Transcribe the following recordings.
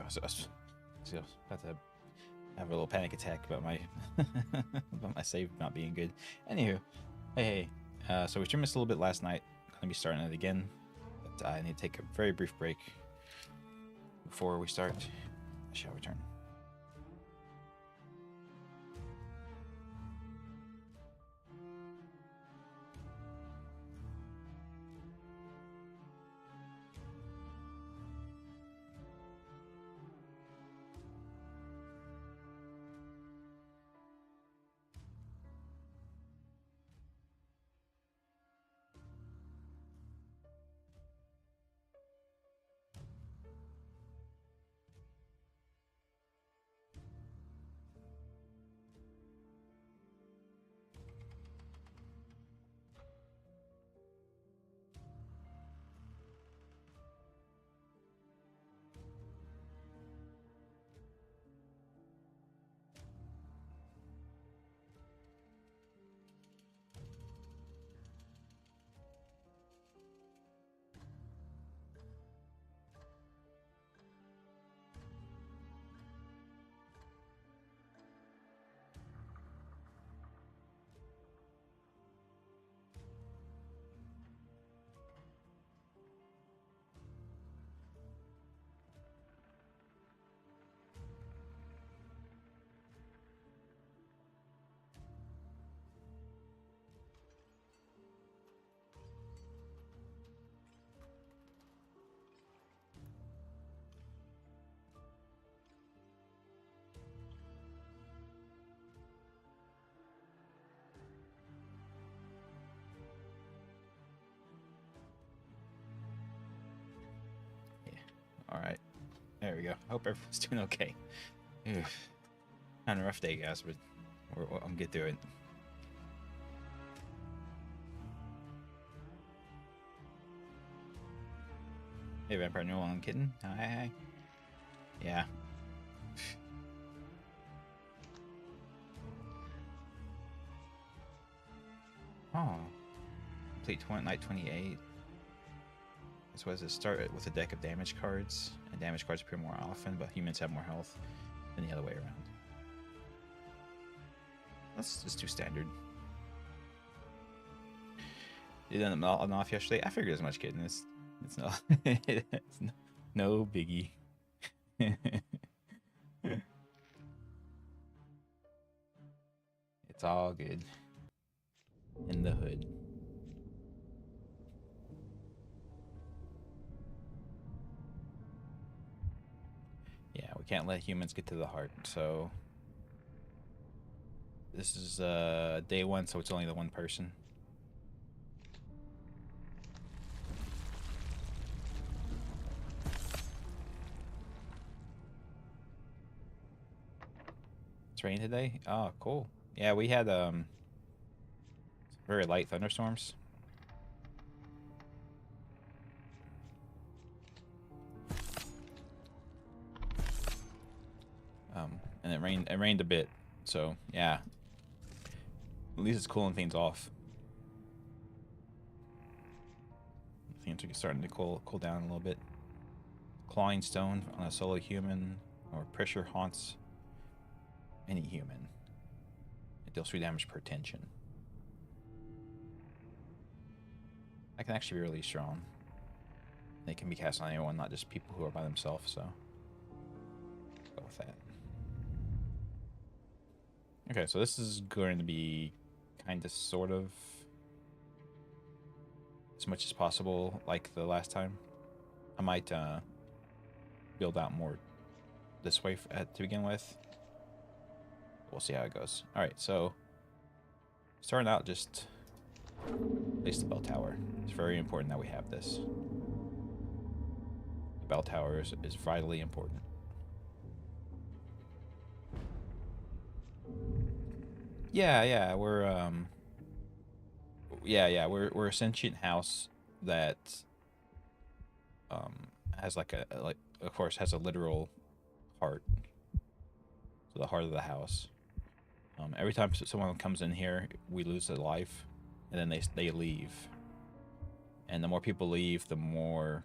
I was about to have a little panic attack about my about my save not being good. Anywho, hey. So we streamed this a little bit last night. Gonna be starting it again, but I need to take a very brief break before we start. I shall return. All right, there we go. Hope everyone's doing okay. Kind of a rough day, guys, but I'll get through it. Hey, Vampire Noel and Kitten. Hi. Yeah. Oh. Complete night 28. This was to start with a deck of damage cards, and damage cards appear more often, but humans have more health than the other way around. Let's just do standard. Did an off yesterday. I figured as much, Kitten. It's not. It's no biggie. It's all good in the hood. Yeah, we can't let humans get to the heart, so this is day one, so it's only the one person. It's raining today? Oh, cool. Yeah, we had very light thunderstorms. And it rained a bit, so yeah. At least it's cooling things off. Things are starting to cool down a little bit. Clawing stone on a solo human, or pressure haunts any human. It deals 3 damage per tension. That can actually be really strong. They can be cast on anyone, not just people who are by themselves, so go with that. Okay, so this is going to be kind of sort of as much as possible like the last time. I might build out more this way to begin with. We'll see how it goes. All right, so starting out, just place the bell tower. It's very important that we have this. The bell tower is vitally important. Yeah, we're we're a sentient house that has like of course has a literal heart. So the heart of the house. Every time someone comes in here, we lose their life, and then they leave. And the more people leave, the more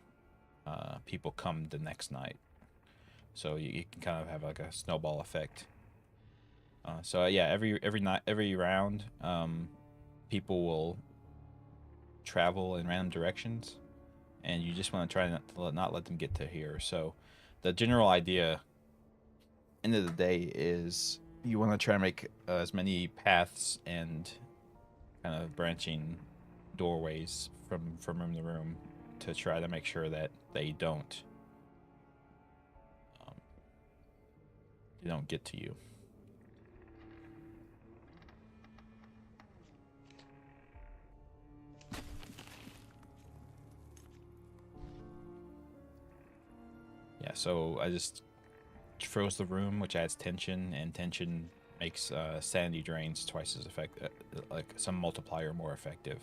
people come the next night. so you can kind of have like a snowball effect. Yeah, every round, people will travel in random directions, and you just want to try not let them get to here. So, the general idea, end of the day, is you want to try to make as many paths and kind of branching doorways from room to room to try to make sure that um, they don't get to you. Yeah, so I just froze the room, which adds tension, and tension makes sanity drains twice as effective, like some multiplier more effective.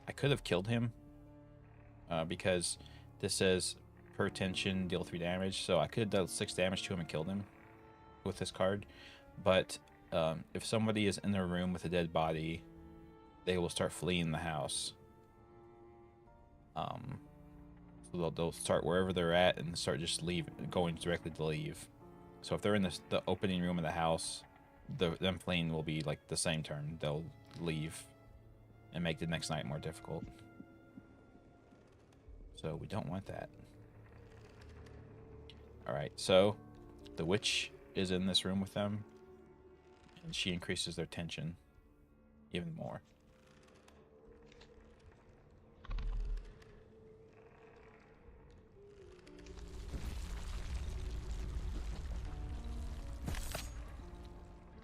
I could have killed him because this says per tension deal 3 damage, so I could have dealt 6 damage to him and killed him with this card. But if somebody is in their room with a dead body, they will start fleeing the house. So they'll start wherever they're at and start just going directly to leave. So if they're in the opening room of the house, them fleeing will be like the same turn. They'll leave and make the next night more difficult. So we don't want that. All right, so the witch is in this room with them, and she increases their tension even more.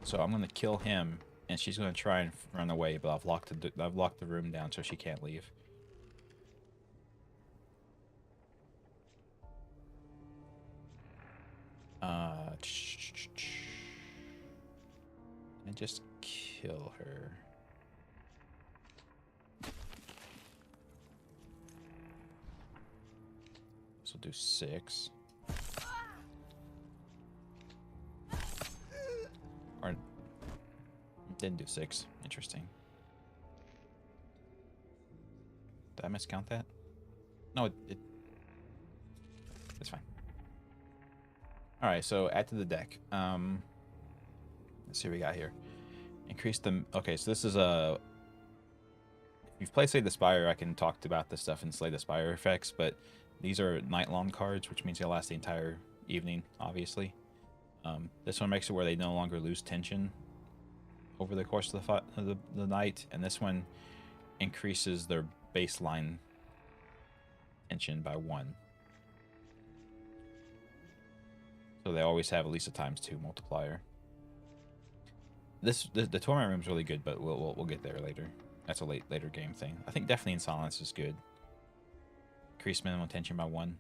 So I'm gonna kill him, and she's gonna try and run away, but I've locked the room down so she can't leave. And just kill her. So do 6. Or didn't do 6. Interesting. Did I miscount that? No, it's fine. All right, so add to the deck. Let's see what we got here. Increase them. Okay, so this is a. If you've played Slay the Spire, I can talk about this stuff in Slay the Spire effects, but these are night-long cards, which means they'll last the entire evening, obviously. This one makes it where they no longer lose tension over the course of the night, and this one increases their baseline tension by 1. So they always have at least a ×2 multiplier. The torment room is really good, but we'll get there later. That's a later game thing. I think definitely in silence is good. Increase minimum tension by 1.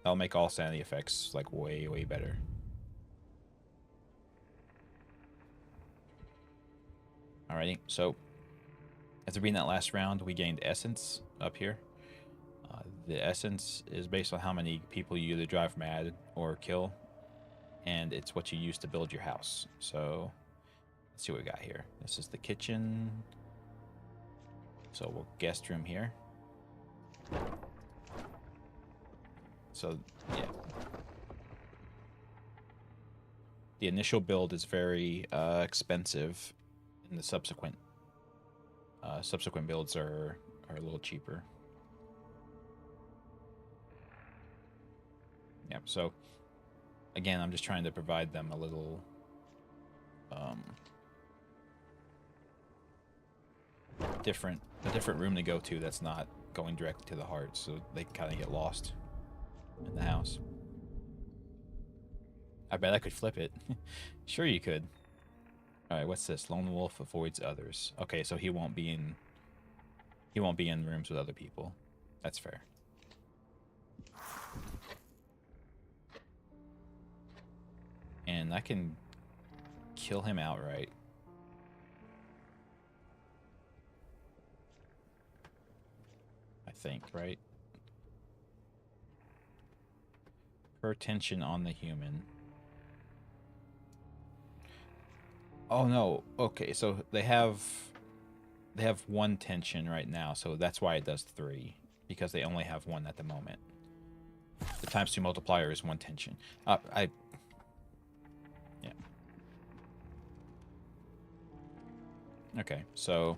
That'll make all sanity effects like way better. Alrighty, so after being that last round, we gained essence up here. The essence is based on how many people you either drive mad or kill, and it's what you use to build your house. So let's see what we got here. This is the kitchen. So we'll guest room here. So yeah, the initial build is very expensive, and the subsequent builds are a little cheaper. Yep. So again, I'm just trying to provide them a little different room to go to that's not going directly to the heart, so they can kind of get lost in the house. I bet I could flip it. Sure you could. All right, what's this? Lone wolf avoids others. Okay, so he won't be in rooms with other people. That's fair. And I can kill him outright. I think, right? Per tension on the human. Oh no. Okay, so they have one tension right now, so that's why it does 3, because they only have 1 at the moment. The times 2 multiplier is 1 tension. Yeah. Okay, so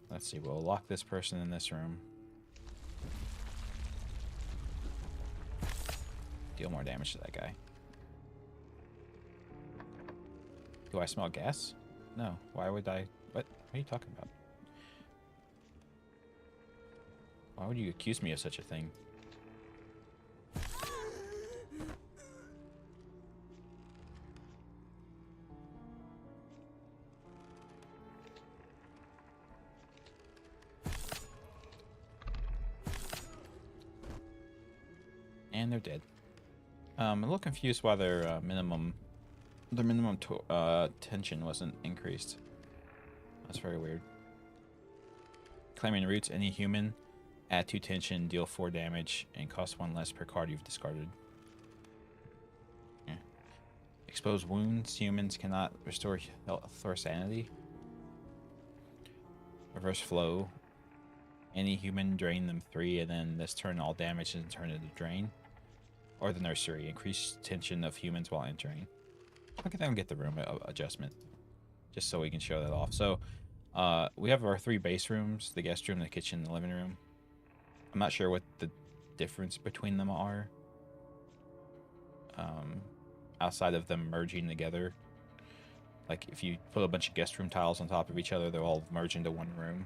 let's see. We'll lock this person in this room. Deal more damage to that guy. Do I smell gas? No. Why would I? What are you talking about? Why would you accuse me of such a thing? And they're dead. I'm a little confused why their minimum tension wasn't increased. That's very weird. Claiming roots, any human, add 2 tension, deal 4 damage, and cost 1 less per card you've discarded. Yeah. Expose wounds, humans cannot restore health or sanity. Reverse flow. Any human, drain them 3, and then this turn all damage is turned into drain. Or the nursery, increase tension of humans while entering. Look at them get the room adjustment, just so we can show that off. So we have our 3 base rooms: the guest room, the kitchen, the living room. I'm not sure what the difference between them are, outside of them merging together. Like if you put a bunch of guest room tiles on top of each other, they'll all merge into one room.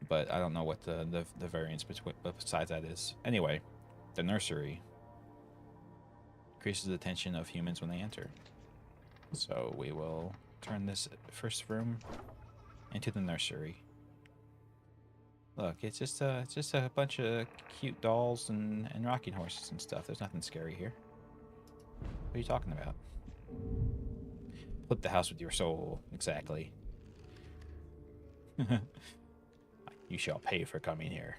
But I don't know what the variance besides that is. Anyway, the nursery increases the tension of humans when they enter. So we will turn this first room into the nursery. Look, it's just a bunch of cute dolls and rocking horses and stuff. There's nothing scary here. What are you talking about? Flip the house with your soul. Exactly. You shall pay for coming here.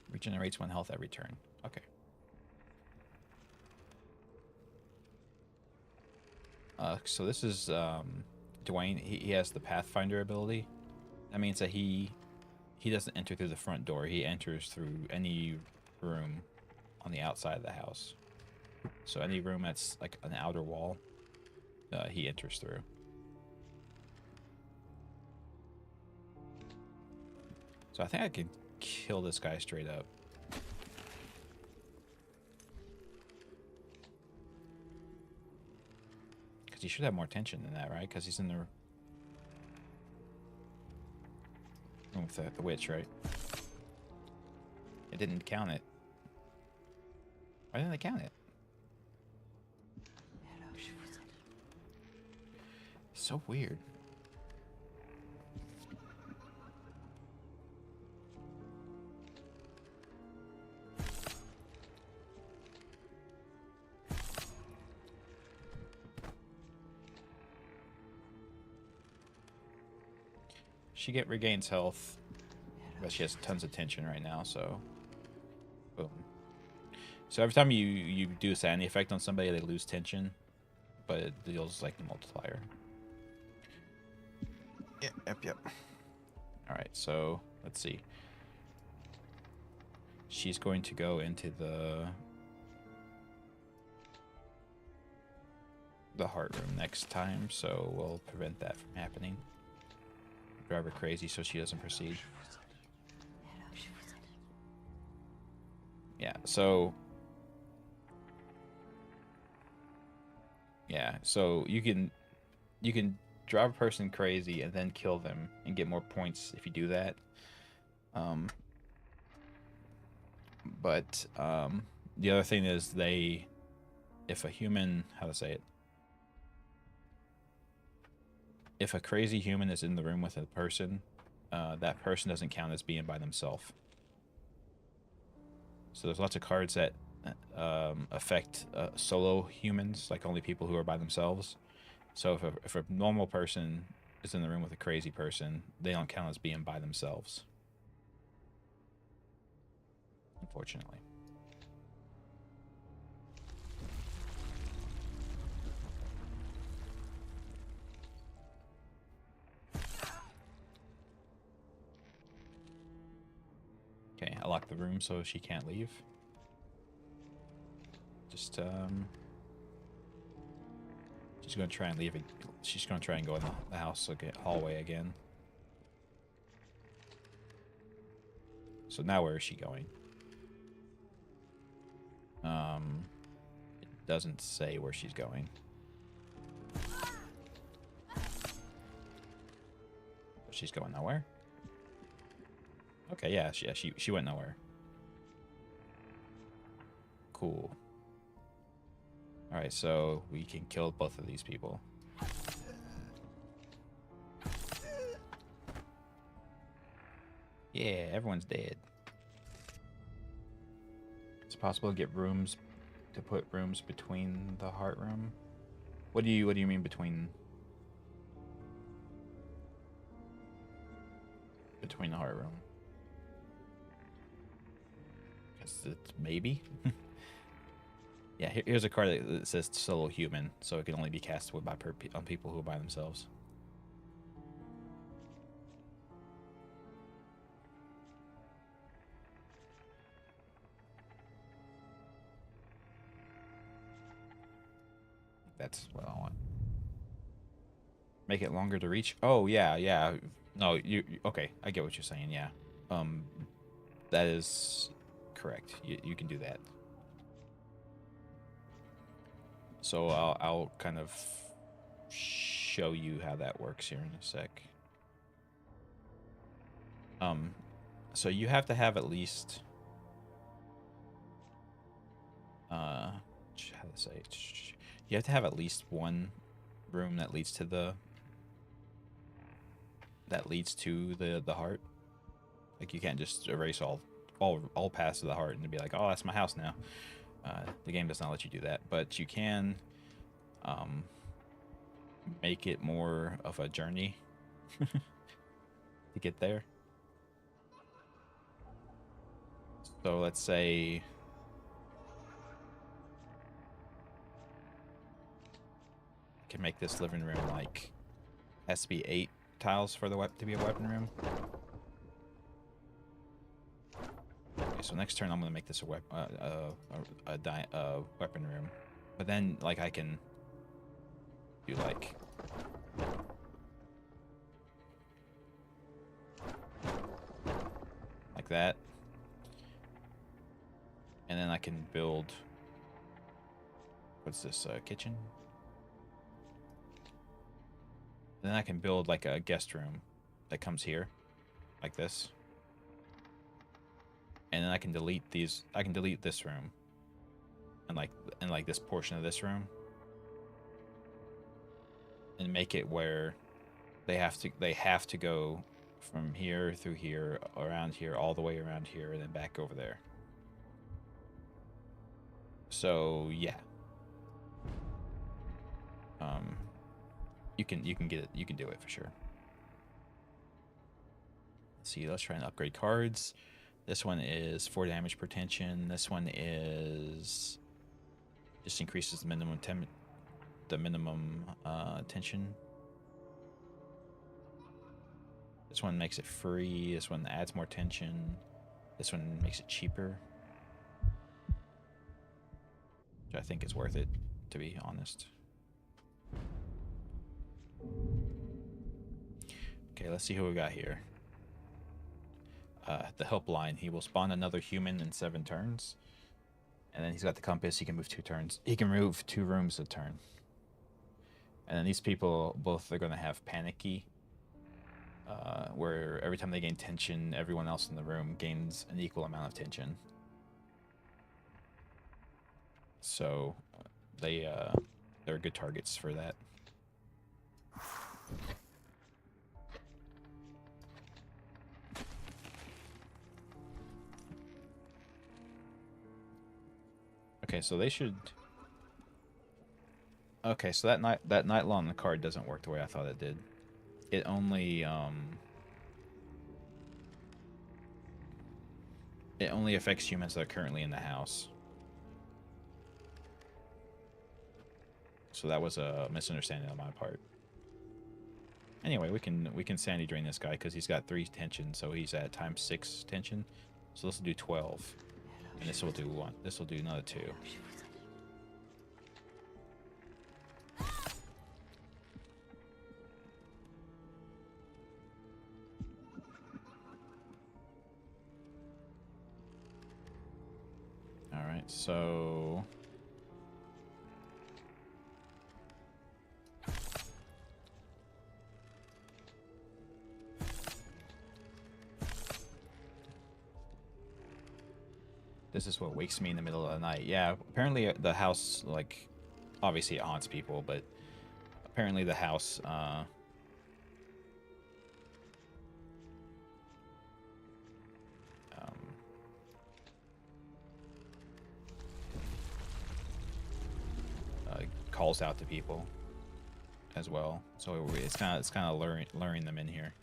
Regenerates 1 health every turn. Okay. So this is Dwayne. He has the Pathfinder ability. That means that he doesn't enter through the front door. He enters through any room on the outside of the house. So any room that's like an outer wall, he enters through. So I think I could kill this guy straight up. Because he should have more tension than that, right? Because he's in the room with the witch, right? It didn't count it. Why didn't they count it? So weird. She regains health, but she has tons of tension right now, so boom. So every time you do a sanity effect on somebody, they lose tension, but it deals like the multiplier. Yep. All right, so let's see. She's going to go into the heart room next time, so we'll prevent that from happening. Drive her crazy so she doesn't proceed. Yeah, so you can drive a person crazy and then kill them and get more points if you do that. But the other thing is if a human, how to say it? If a crazy human is in the room with a person, that person doesn't count as being by themselves. So there's lots of cards that affect solo humans, like only people who are by themselves. So if a normal person is in the room with a crazy person, they don't count as being by themselves. unfortunately. Okay, I locked the room so she can't leave. Just she's gonna try and leave it. She's gonna try and go in the house, like a hallway again. So now where is she going? It doesn't say where she's going. She's going nowhere. Okay, yeah, she went nowhere. Cool. All right, so we can kill both of these people. Yeah, everyone's dead. It's possible to get rooms, to put rooms between the heart room. What do you mean between the heart room? Guess it's maybe. Yeah, here's a card that says solo human, so it can only be cast by on people who are by themselves. That's what I want. Make it longer to reach. Oh yeah. No, okay. I get what you're saying. Yeah, that is correct. You can do that. So I'll kind of show you how that works here in a sec. So you have to have at least how to say it? You have to have at least one room that leads to the heart. Like you can't just erase all paths to the heart and be like, oh, that's my house now. The game does not let you do that, but you can make it more of a journey to get there. So let's say I can make this living room like has to be 8 tiles for the to be a weapon room. Okay, so next turn I'm gonna make this a weapon room, but then like I can do like that, and then I can build. What's this? Kitchen. Then I can build like a guest room that comes here, like this. And then I can delete these. I can delete this room, and like this portion of this room, and make it where they have to go from here through here, around here, all the way around here, and then back over there. So yeah. You can get it. You can do it for sure. Let's see. Let's try and upgrade cards. This one is 4 damage per tension. This one is just increases the minimum tension. This one makes it free. This one adds more tension. This one makes it cheaper, which I think is worth it, to be honest. Okay, let's see who we got here. The helpline. He will spawn another human in 7 turns. And then he's got the compass. He can move 2 turns. He can move 2 rooms a turn. And then these people, both are going to have panicky. Where every time they gain tension, everyone else in the room gains an equal amount of tension. So they're good targets for that. Okay, so they should. Okay, so that night law on the card doesn't work the way I thought it did. It only It only affects humans that are currently in the house. So that was a misunderstanding on my part. Anyway, we can sanity drain this guy because he's got 3 tension, so he's at times 6 tension. So this will do 12, and this will do 1. This will do another 2. All right, so this is what wakes me in the middle of the night. Yeah, apparently the house, like, obviously it haunts people, but apparently the house, calls out to people as well. So it's kind of luring them in here.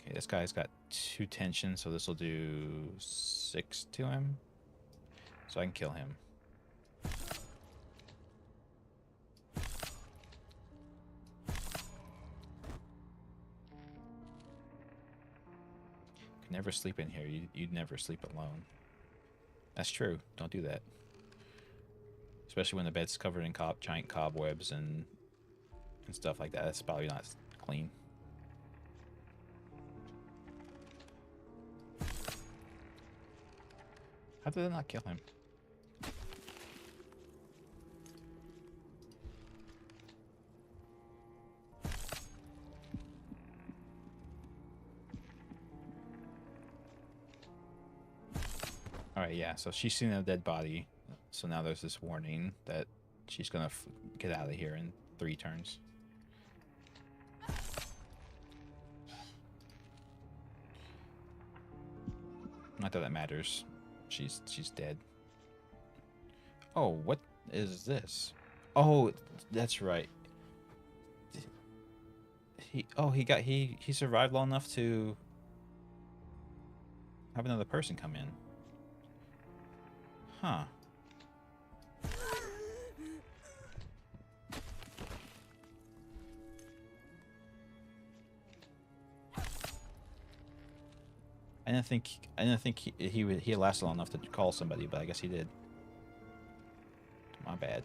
Okay, this guy's got 2 tension, so this will do 6 to him. So I can kill him. Could never sleep in here. You'd never sleep alone. That's true. Don't do that. Especially when the bed's covered in giant cobwebs and stuff like that. That's probably not clean. How did that not kill him? Alright, yeah, so she's seen a dead body. So now there's this warning that she's gonna get out of here in 3 turns. Not that that matters. She's dead. Oh, what is this? Oh, that's right. He survived long enough to have another person come in. Huh. I didn't think he lasted long enough to call somebody, but I guess he did. My bad.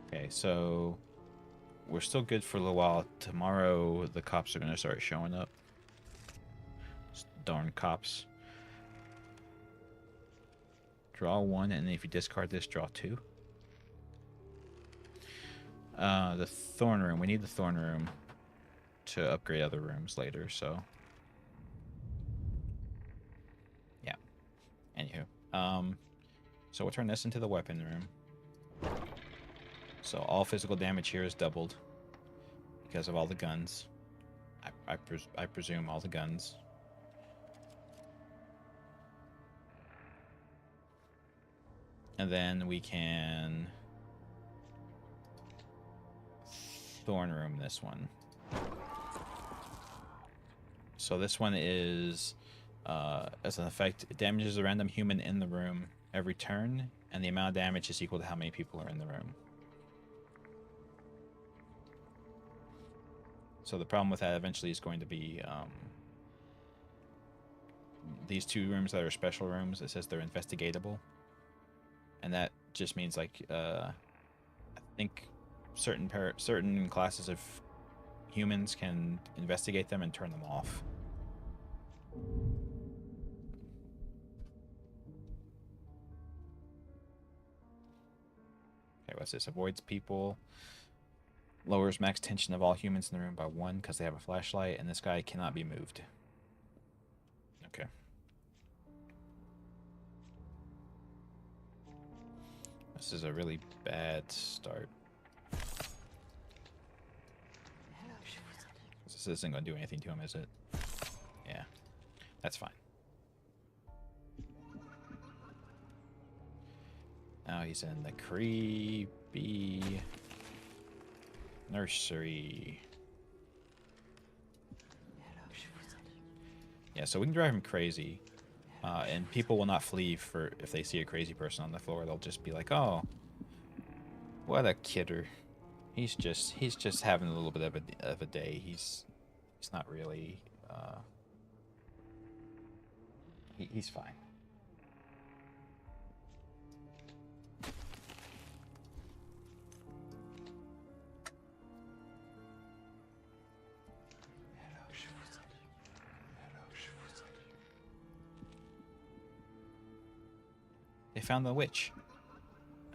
Okay, so we're still good for a little while. Tomorrow the cops are gonna start showing up. Darn cops. Draw 1, and if you discard this, draw 2. The Thorn Room. We need the Thorn Room to upgrade other rooms later, so... yeah. Anywho. So we'll turn this into the Weapon Room. So all physical damage here is doubled because of all the guns. I presume all the guns. And then we can Thorn Room this one. So this one is, as an effect, it damages a random human in the room every turn, and the amount of damage is equal to how many people are in the room. So the problem with that eventually is going to be these 2 rooms that are special rooms. It says they're investigatable. And that just means, like, I think certain classes of humans can investigate them and turn them off. Okay, what's this? Avoids people. Lowers max tension of all humans in the room by 1 because they have a flashlight, and this guy cannot be moved. Okay. This is a really bad start. This isn't going to do anything to him, is it? Yeah, that's fine. Now he's in the creepy nursery. Yeah, so we can drive him crazy. And people will not flee for if they see a crazy person on the floor. They'll just be like, "Oh, what a kidder. He's just having a little bit of a day. He's not really he's fine." They found the witch.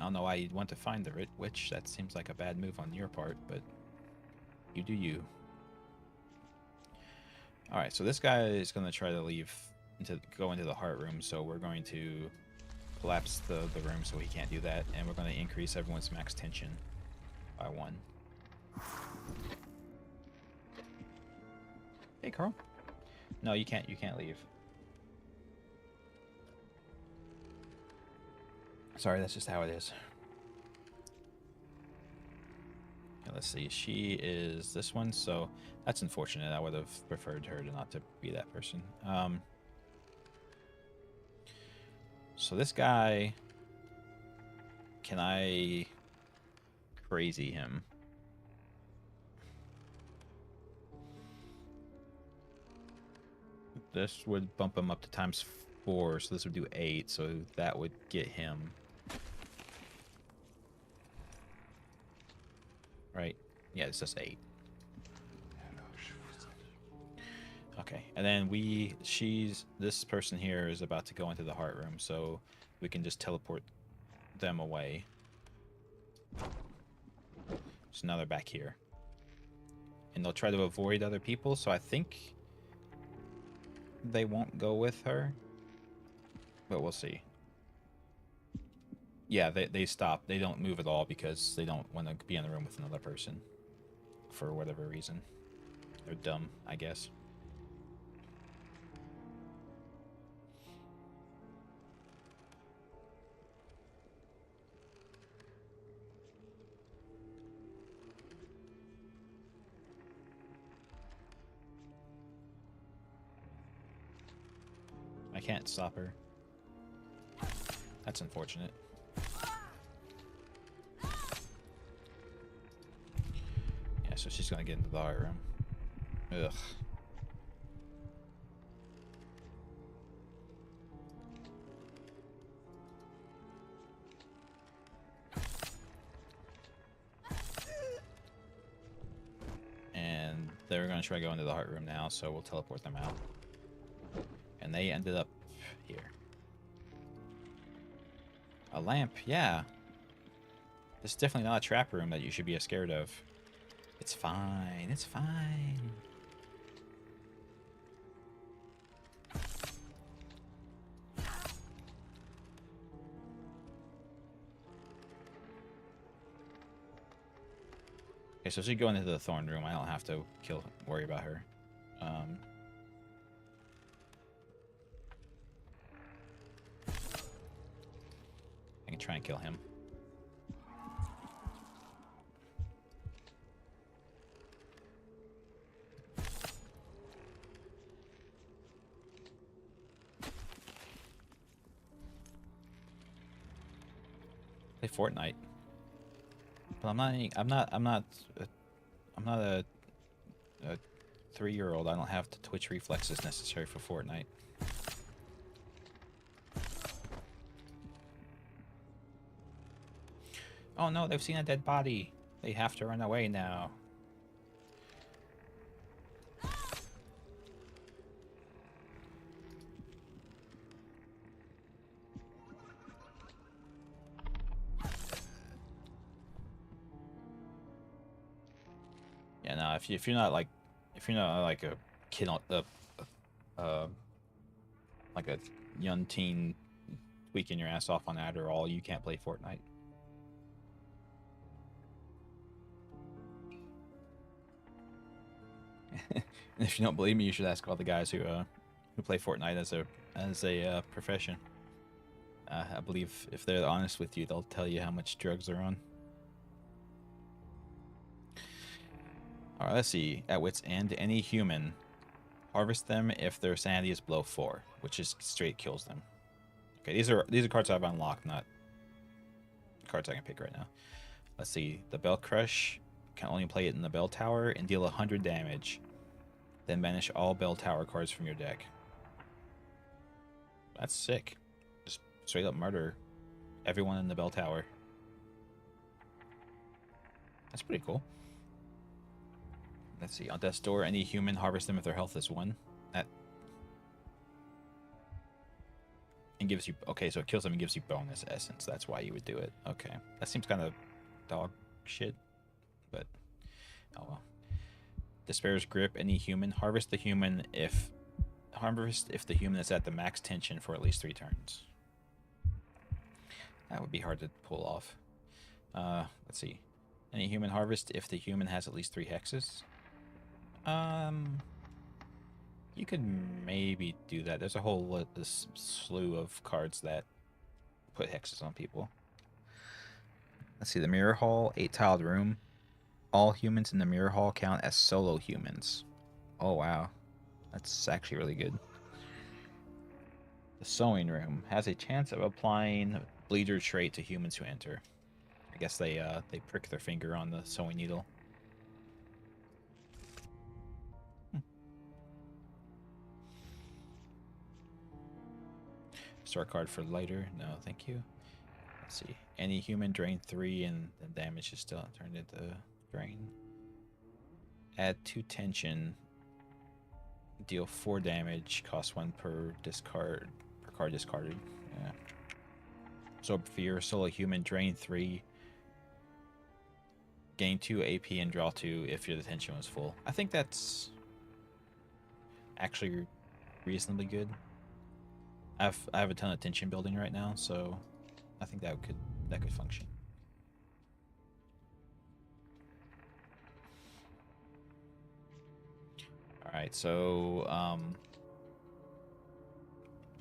I don't know why you'd want to find the witch. That seems like a bad move on your part, but you do you. Alright, so this guy is going to try to go into the heart room, so we're going to collapse the room so he can't do that, and we're going to increase everyone's max tension by 1. Hey, Carl. No, you can't leave. Sorry, that's just how it is. Okay, let's see. She is this one, so that's unfortunate. I would have preferred her to not to be that person. So this guy, can I crazy him? This would bump him up to ×4, so this would do 8, so that would get him. Right? Yeah, it's just 8. Okay, and then this person here is about to go into the heart room, so we can just teleport them away. So now they're back here. And they'll try to avoid other people, so I think they won't go with her. But we'll see. Yeah, they stop. They don't move at all because they don't want to be in the room with another person. For whatever reason. They're dumb, I guess. I can't stop her. That's unfortunate. Yeah, so she's gonna get into the heart room. Ugh. And they're gonna try to go into the heart room now, so we'll teleport them out. And they ended up here. A lamp, yeah. This is definitely not a trap room that you should be scared of. It's fine, it's fine. Okay, so she's going into the thorn room. I don't have to worry about her. I can try and kill him. Play Fortnite. But I'm not a 3-year-old. I don't have the twitch reflexes necessary for Fortnite. Oh no, they've seen a dead body. They have to run away now. Yeah, no, if you're not like a kid like a young teen tweaking your ass off on Adderall, you can't play Fortnite. And if you don't believe me, you should ask all the guys who play Fortnite as a profession. I believe if they're honest with you, they'll tell you how much drugs they're on. All right, let's see. At wit's end, any human, harvest them if their sanity is below 4, which is straight kills them. Okay, these are cards I've unlocked, not cards I can pick right now. Let's see. The Bell Crush can only play it in the Bell Tower and deal 100 damage. Then banish all Bell Tower cards from your deck. That's sick. Just straight up murder everyone in the Bell Tower. That's pretty cool. Let's see. On death's door, any human, harvest them if their health is 1. That and gives you, okay, so it kills them and gives you bonus essence. That's why you would do it. Okay, that seems kind of dog shit, but oh well. Despair's Grip, any human, harvest the human if the human is at the max tension for at least 3 turns. That would be hard to pull off. Let's see. Any human, harvest if the human has at least 3 hexes. You could maybe do that. There's a whole slew of cards that put hexes on people. Let's see. The Mirror Hall, 8-tiled room. All humans in the Mirror Hall count as solo humans. Oh, wow. That's actually really good. The Sewing Room has a chance of applying Bleeder trait to humans who enter. I guess they prick their finger on the sewing needle. Store card for lighter. No, thank you. Let's see. Any human drain 3 and the damage is still turned into drain. Add 2 tension. Deal 4 damage. Cost 1 per discard. Per card discarded. Yeah. Absorb Fear. Solo human. Drain 3. Gain 2 AP and draw 2 if your tension was full. I think that's actually reasonably good. I have a ton of tension building right now, so I think that could function. All right, so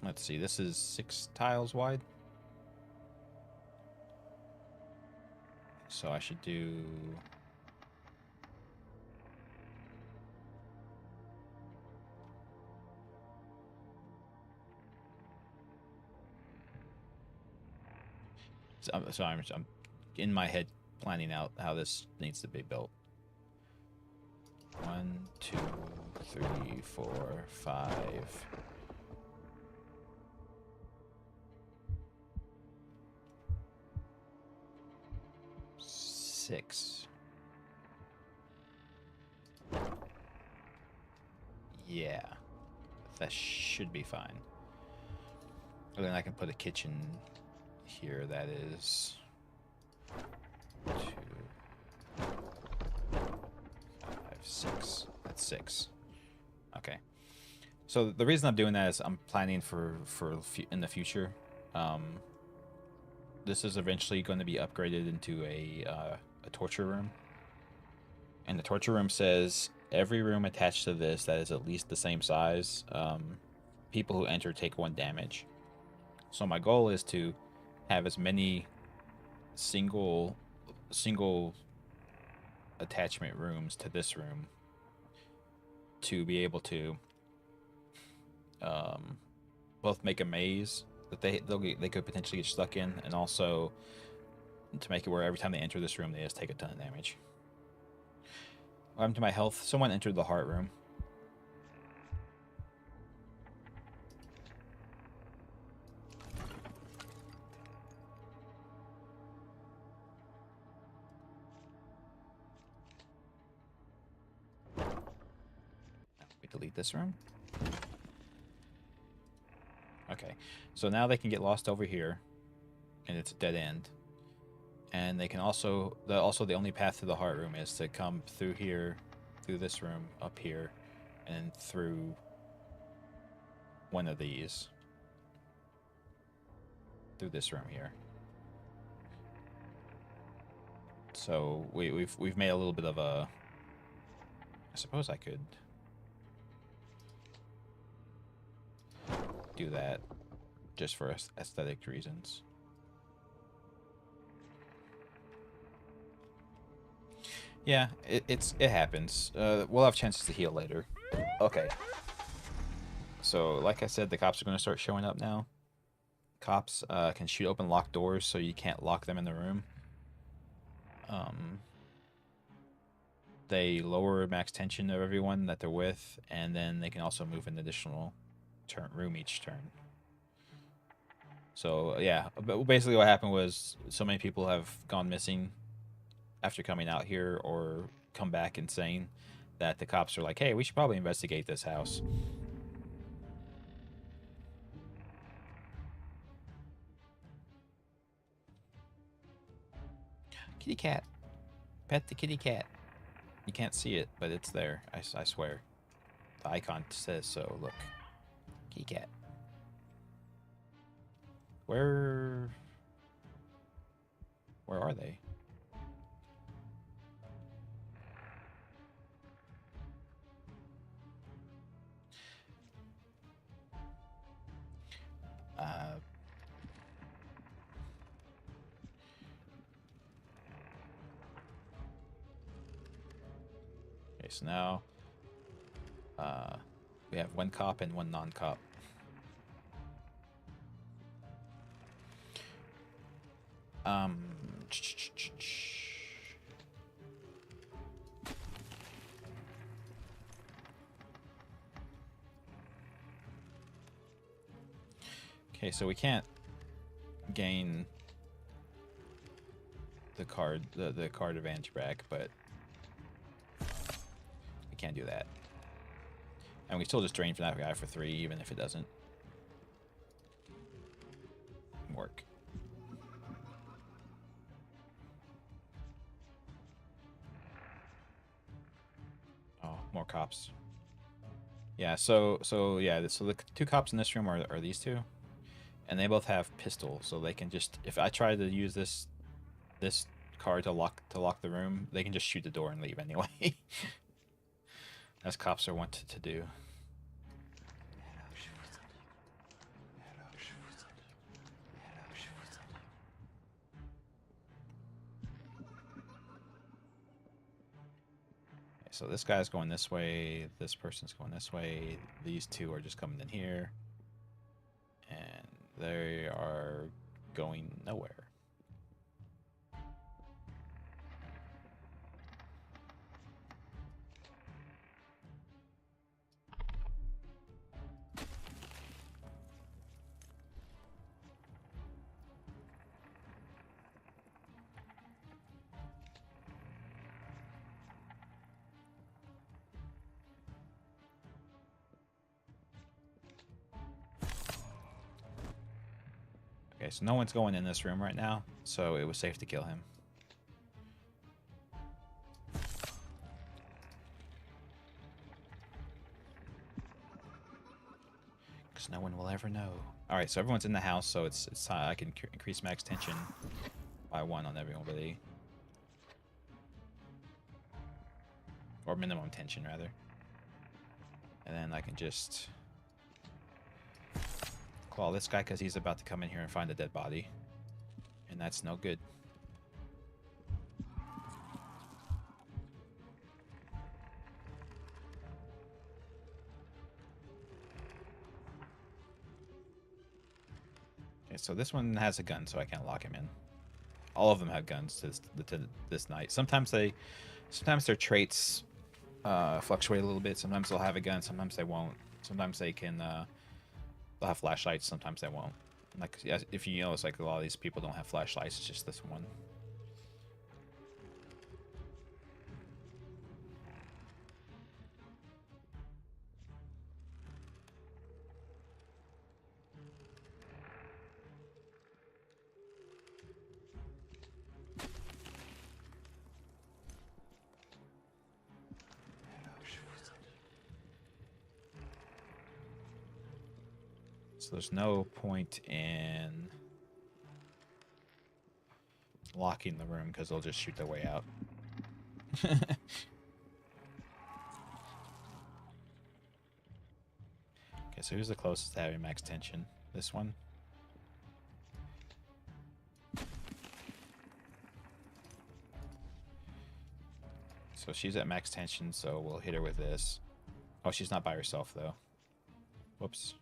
let's see. This is 6 tiles wide, so I should do. So I'm in my head planning out how this needs to be built. 1, 2, 3, 4, 5. Six. Yeah, that should be fine. And then I can put a kitchen here that is 2, 5, 6. That's 6. Okay. So the reason I'm doing that is I'm planning for in the future. This is eventually going to be upgraded into a torture room. And the torture room says every room attached to this that is at least the same size, people who enter take 1 damage. So my goal is to have as many single attachment rooms to this room to be able to both make a maze that they could potentially get stuck in, and also to make it where every time they enter this room they just take a ton of damage. What happened to my health? Someone entered the heart room. We delete this room. Okay, so now they can get lost over here, and it's a dead end. And they can also the only path to the heart room is to come through here, through this room, up here, and through one of these. Through this room here. So we've made a little bit of a. I suppose I could do that just for aesthetic reasons. Yeah, it happens. We'll have chances to heal later. Okay. So, like I said, the cops are going to start showing up now. Cops can shoot open locked doors, so you can't lock them in the room. They lower max tension of everyone that they're with, and then they can also move an additional room each turn. So yeah, but basically what happened was so many people have gone missing after coming out here or come back insane that the cops are like, hey, we should probably investigate this house. Kitty cat. Pet the kitty cat. You can't see it, but it's there. I swear. The icon says so. Look. Kitty cat. Where are they? Okay, so now we have one cop and one non-cop. Okay, so we can't gain the card advantage back, but we can't do that. And we still just drain from that guy for 3, even if it doesn't work. Oh, more cops. Yeah, so the 2 cops in this room are these 2. And they both have pistols, so they can just, if I try to use this card to lock the room, they can just shoot the door and leave anyway. As cops are wont to do. So this guy's going this way, this person's going this way, these 2 are just coming in here, and they are going nowhere. Okay, so no one's going in this room right now, so it was safe to kill him. Because no one will ever know. Alright, so everyone's in the house, so it's I can increase max tension by 1 on everybody. Or minimum tension, rather. And then I can just claw this guy because he's about to come in here and find a dead body. And that's no good. Okay, so this one has a gun, so I can't lock him in. All of them have guns to this night. Sometimes their traits fluctuate a little bit. Sometimes they'll have a gun, sometimes they won't. Sometimes they can they'll have flashlights, sometimes they won't. Like, if you notice, like, a lot of these people don't have flashlights, it's just this one. So there's no point in locking the room because they'll just shoot their way out. Okay, so who's the closest to having max tension? This one? So she's at max tension, so we'll hit her with this. Oh, she's not by herself, though. Whoops.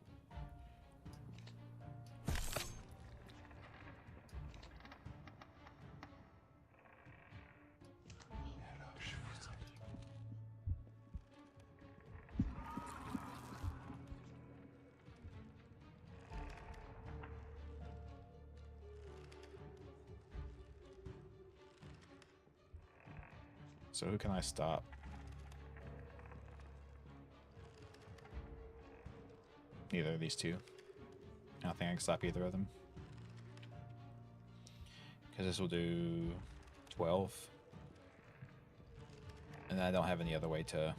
So who can I stop? Neither of these two. I don't think I can stop either of them. Because this will do 12. And I don't have any other way to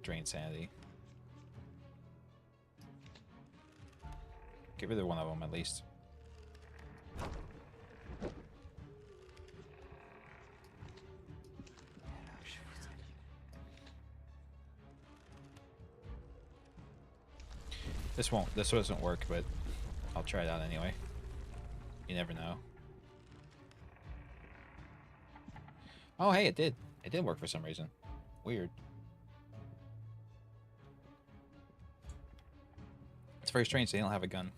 drain sanity. Get rid of one of them at least. This doesn't work, but I'll try it out anyway. You never know. Oh, hey, it did. It did work for some reason. Weird. It's very strange they don't have a gun.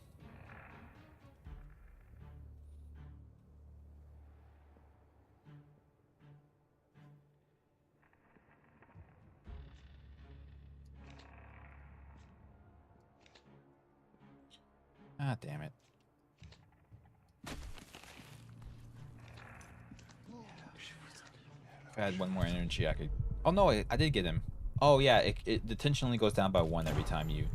Ah, damn it. If I had one more energy, I could... Oh, no, I did get him. Oh, yeah, the tension only goes down by 1 every time you...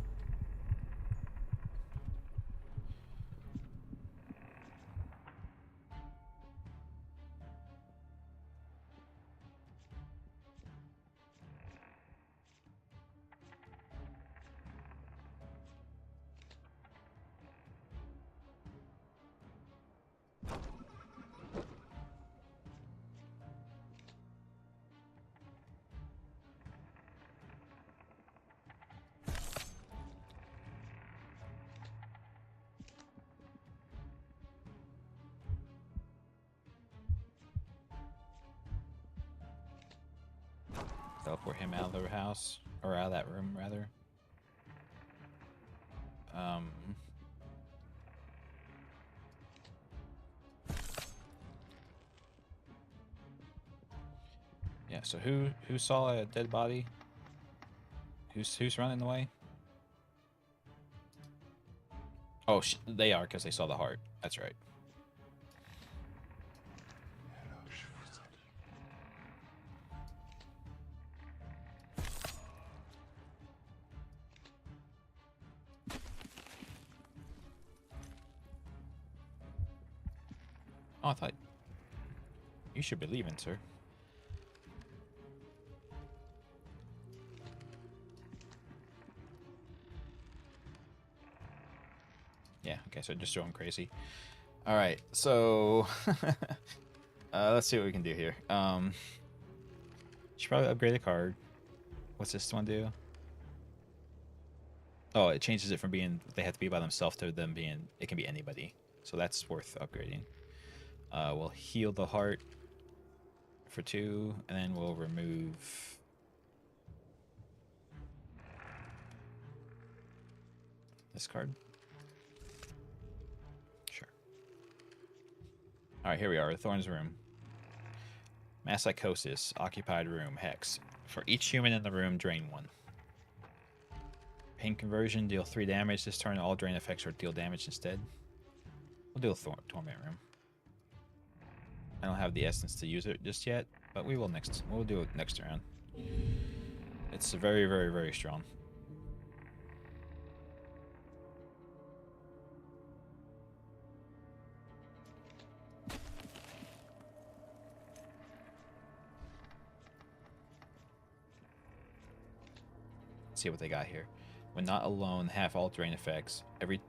Teleport him out of the house, or out of that room, rather. Yeah. So who saw a dead body? Who's running away? Oh, they are because they saw the heart. That's right. Oh, I thought... You should be leaving, sir. Yeah, okay, so just going crazy. Alright, so... let's see what we can do here. Should probably upgrade the card. What's this one do? Oh, it changes it from being... They have to be by themselves to them being... It can be anybody. So that's worth upgrading. We'll heal the heart for 2, and then we'll remove this card. Sure. All right, here we are, Thorn's room. Mass psychosis, occupied room, hex. For each human in the room, drain 1. Pain conversion, deal 3 damage. This turn, all drain effects or deal damage instead. We'll do a torment room. I don't have the essence to use it just yet, but we will next. We'll do it next round. It's very, very, very strong. Let's see what they got here. When not alone, half all drain effects. Every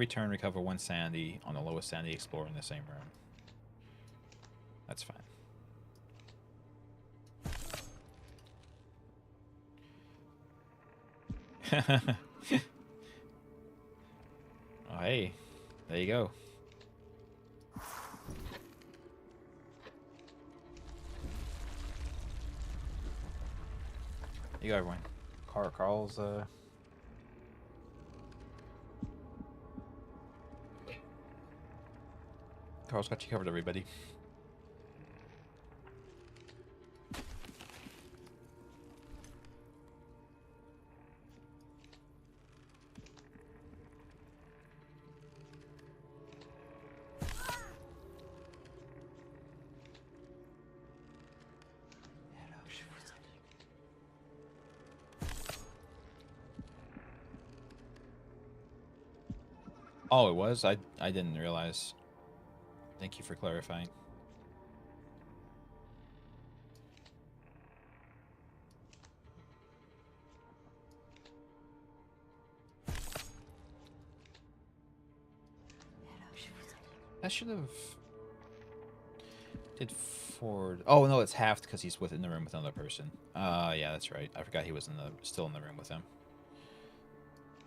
turn, recover 1 sanity on the lowest sanity explorer in the same room. That's fine. Oh, hey, there you go. You go, everyone. Carl's Carl's got you covered, everybody. Oh, it was? I didn't realize. Thank you for clarifying. I should have did Ford. Oh no, it's halved because he's within the room with another person. Yeah, that's right. I forgot he was still in the room with him.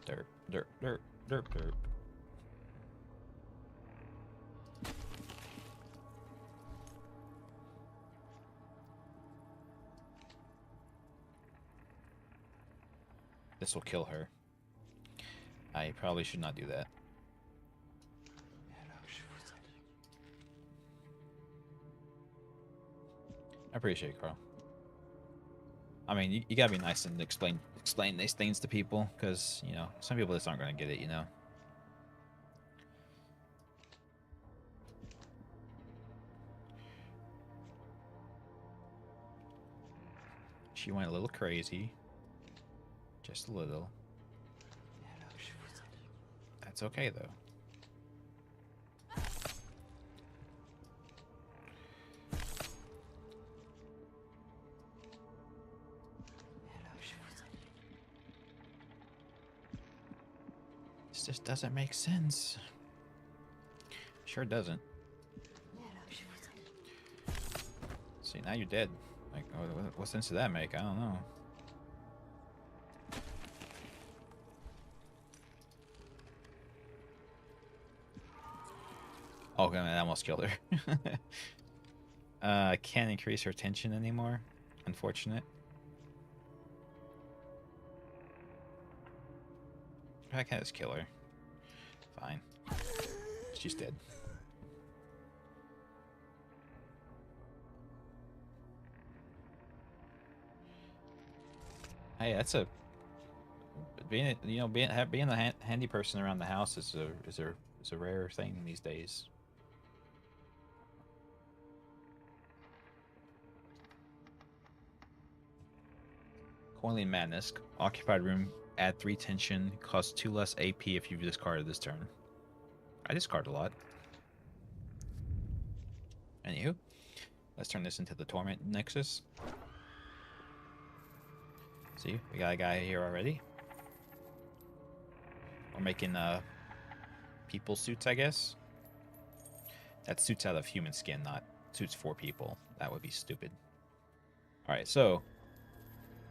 Derp, derp, derp, derp, derp. This will kill her. I probably should not do that. I appreciate it, Carl. I mean, you gotta be nice and explain these things to people, because, you know, some people just aren't gonna get it, you know? She went a little crazy. Just a little. That's okay, though. This just doesn't make sense. Sure doesn't. See, now you're dead. Like, what sense does that make? I don't know. Oh, God, that almost killed her. Can't increase her tension anymore. Unfortunate. I can't just kill her. Fine. She's dead. Hey, that's a being a handy person around the house is a rare thing these days. Coiling Madness. Occupied room. Add 3 tension. Cost 2 less AP if you've discarded this turn. I discard a lot. Anywho, let's turn this into the Torment Nexus. See, we got a guy here already. We're making people suits, I guess. That suits out of human skin, not suits for people. That would be stupid. Alright, so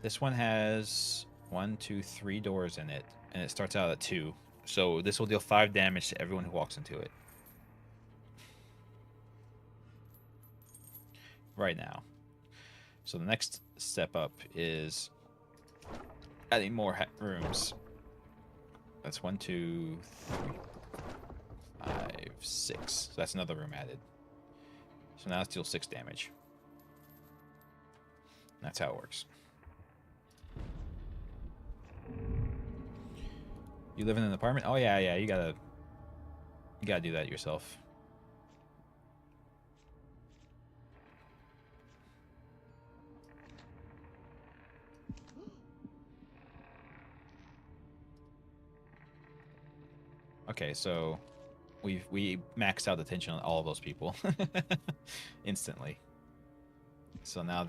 this one has 1, 2, 3 doors in it, and it starts out at 2. So this will deal 5 damage to everyone who walks into it. Right now. So the next step up is adding more rooms. That's 1, 2, 3, 5, 6. So that's another room added. So now it's deal 6 damage. That's how it works. You live in an apartment? Oh yeah, you gotta do that yourself. Okay, so we maxed out the tension on all of those people instantly. So now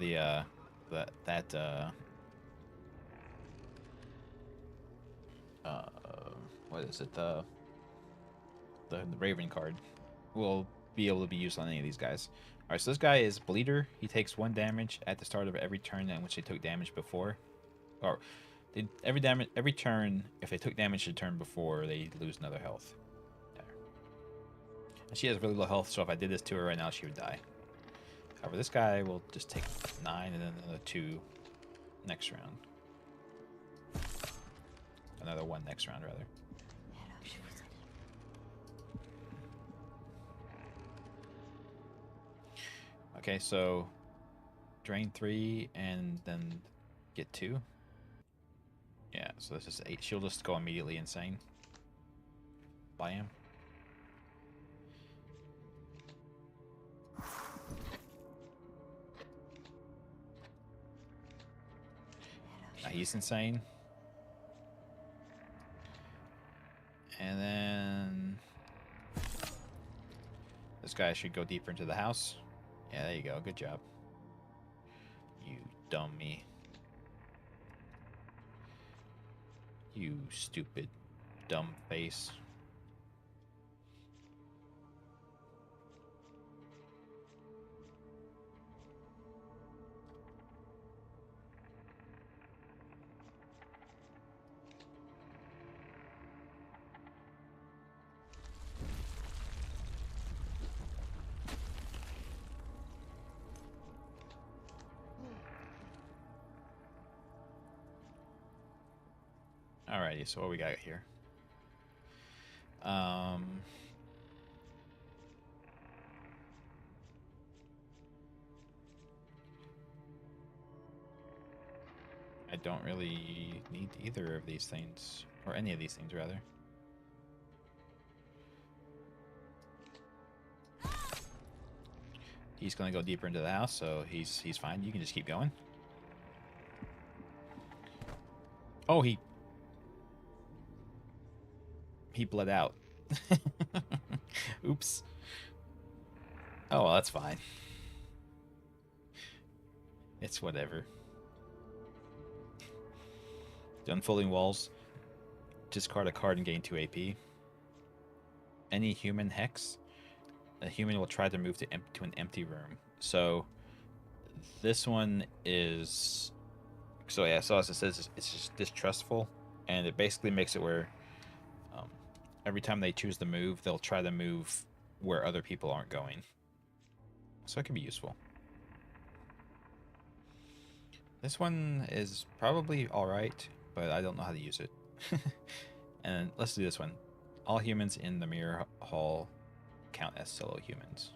what is it, the Raven card will be able to be used on any of these guys. All right, so this guy is Bleeder. He takes 1 damage at the start of every turn in which they took damage before, or every turn, if they took damage the turn before, they lose another health. There. And she has really low health, so if I did this to her right now, she would die. However, this guy will just take 9 and then another 2 next round. Another 1 next round, rather. Okay, so drain 3 and then get 2. Yeah, so this is 8. She'll just go immediately insane. Bam. Now he's insane. And then this guy should go deeper into the house. Yeah, there you go. Good job. You dummy. You stupid, dumb face. Alrighty, so what we got here? I don't really need either of these things, or any of these things, rather. He's gonna go deeper into the house, so he's fine. You can just keep going. Oh, he bled out. Oops. Oh, well, that's fine. It's whatever. The unfolding walls. Discard a card and gain 2 AP. Any human hex. A human will try to move to an empty room. So this one is... So yeah, so as it says, it's just distrustful. And it basically makes it where every time they choose to move, they'll try to move where other people aren't going. So it can be useful. This one is probably alright, but I don't know how to use it. And let's do this one. All humans in the mirror hall count as solo humans.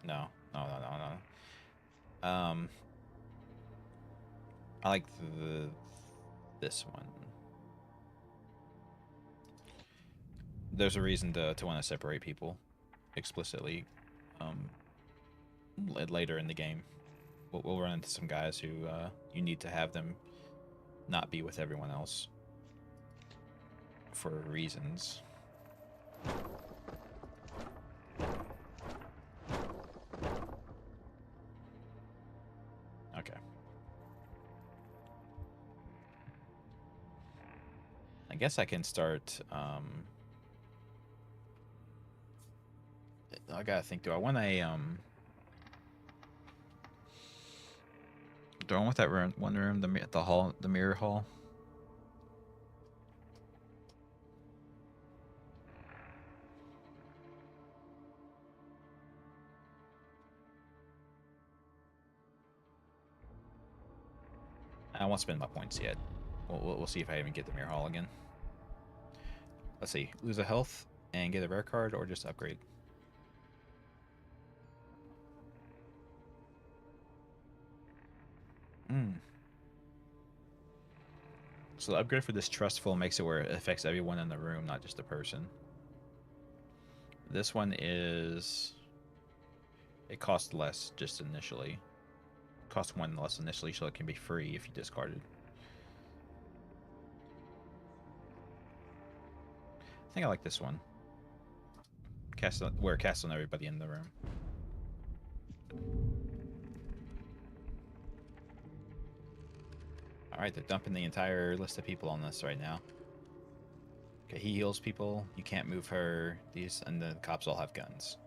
No. I like this one. There's a reason to want to separate people explicitly later in the game. We'll run into some guys who you need to have them not be with everyone else for reasons. Okay. I guess I can start... I gotta think, do I want do I want that room, one room, the hall, the mirror hall? I won't spend my points yet. We'll see if I even get the mirror hall again. Let's see, lose a health and get a rare card, or just upgrade. So the upgrade for Distrustful makes it where it affects everyone in the room, not just the person. This one is... It costs less just initially. It costs 1 less initially, so it can be free if you discard it. I think I like this one. Cast on everybody in the room. Alright, they're dumping the entire list of people on this right now. Okay, he heals people. You can't move her. These, and the cops all have guns.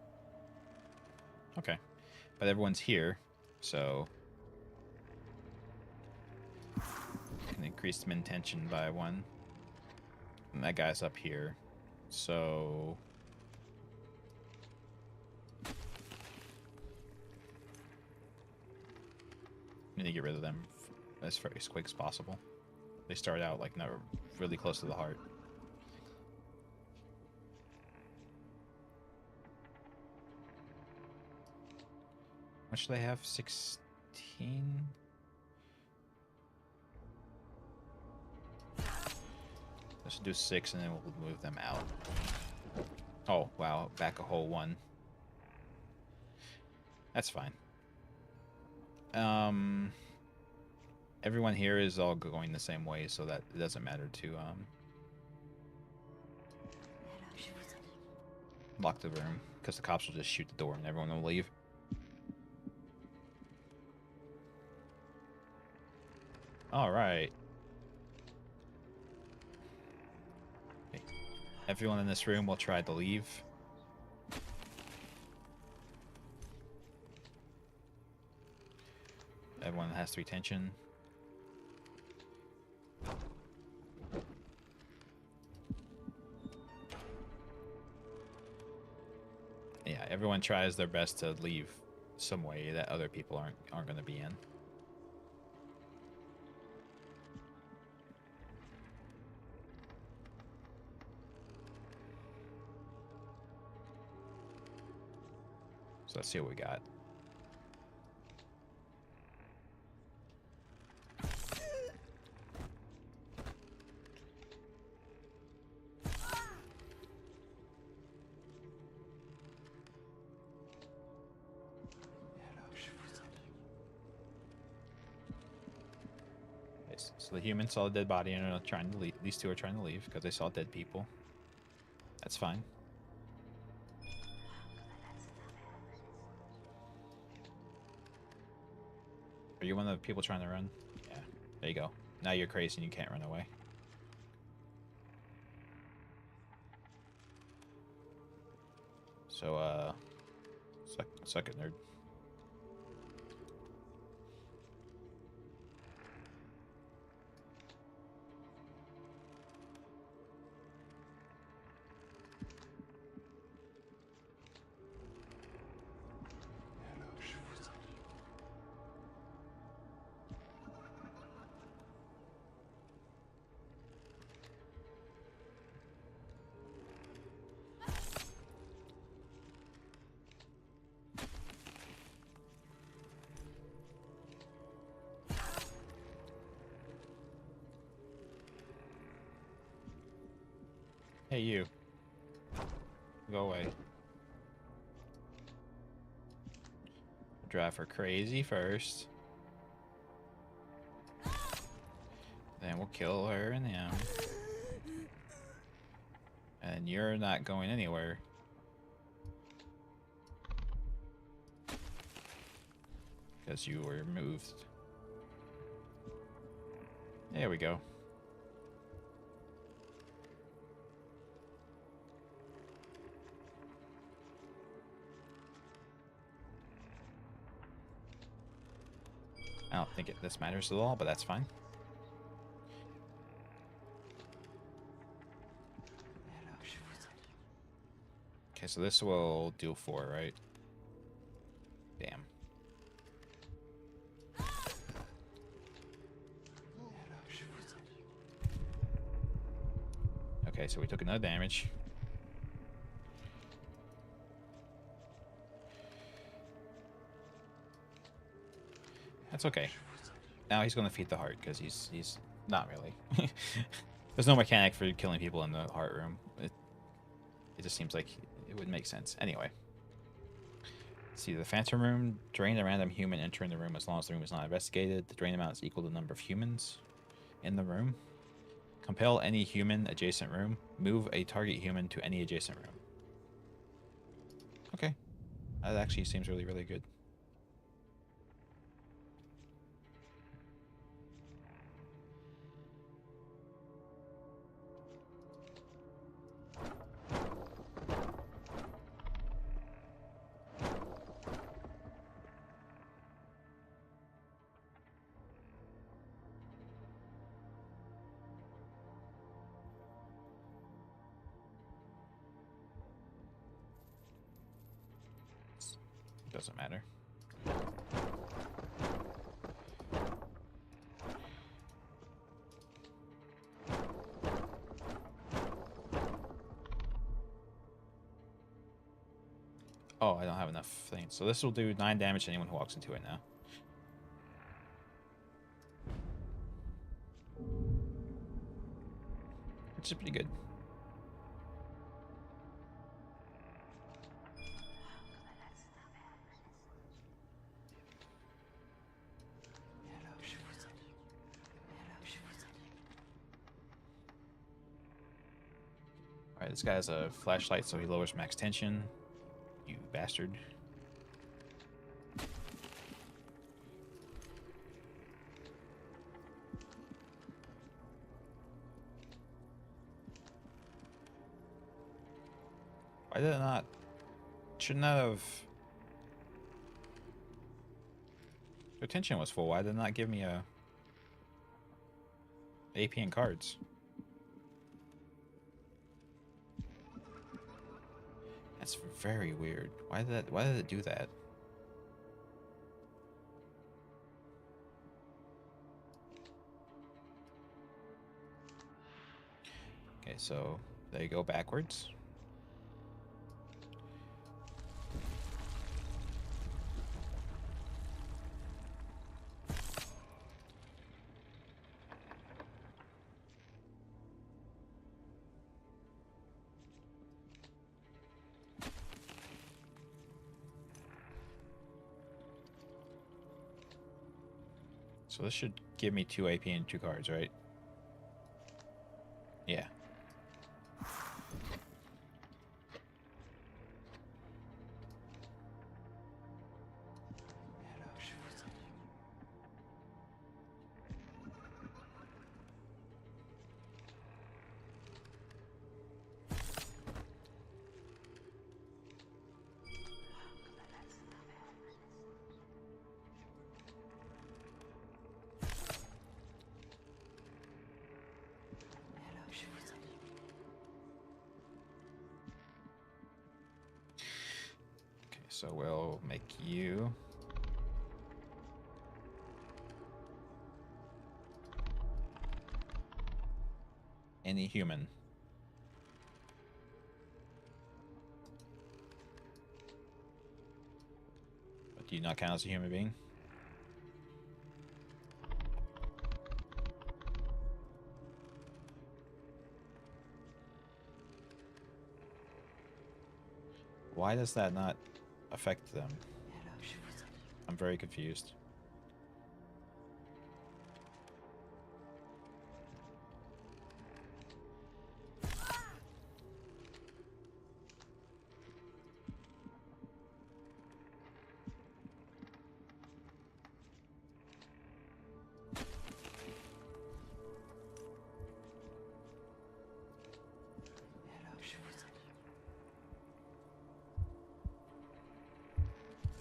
Okay. But everyone's here, so... Can increase min tension by 1. And that guy's up here. So need to get rid of them as quick as possible. They start out like not really close to the heart. What should they have? 16? Let's do 6 and then we'll move them out. Oh, wow. Back a whole 1. That's fine. Everyone here is all going the same way, so that it doesn't matter to lock the room, because the cops will just shoot the door and everyone will leave. All right. Okay. Everyone in this room will try to leave. Everyone has 3 tension. Yeah, everyone tries their best to leave some way that other people aren't going to be in. So let's see what we got. So the humans saw a dead body and are trying to leave. These two are trying to leave because they saw dead people. That's fine. Are you one of the people trying to run? Yeah. There you go. Now you're crazy and you can't run away. So, suck it, nerd. Hey, you. Go away. Drive her crazy first. Then we'll kill her and him. And you're not going anywhere. Because you were moved. There we go. I don't think this matters at all, but that's fine. Okay, so this will do 4, right? Damn. Okay, so we took another damage. That's okay. Now he's going to feed the heart because he's not really. There's no mechanic for killing people in the heart room. It just seems like it would make sense. Anyway. See, the phantom room. Drain a random human entering the room as long as the room is not investigated. The drain amount is equal to the number of humans in the room. Compel any human adjacent room. Move a target human to any adjacent room. Okay. That actually seems really, really good. Doesn't matter. Oh, I don't have enough things. So this will do 9 damage to anyone who walks into it now. Which is pretty good. Alright, this guy has a flashlight, so he lowers max tension. You bastard. Why did it not? Shouldn't that have... The tension was full. Why did it not give me a... AP and cards? That's very weird. Why did it do that? Okay, so there you go backwards. So this should give me 2 AP and 2 cards, right? Yeah. So we'll make you any human. But do you not count as a human being? Why does that not affect them? I'm very confused.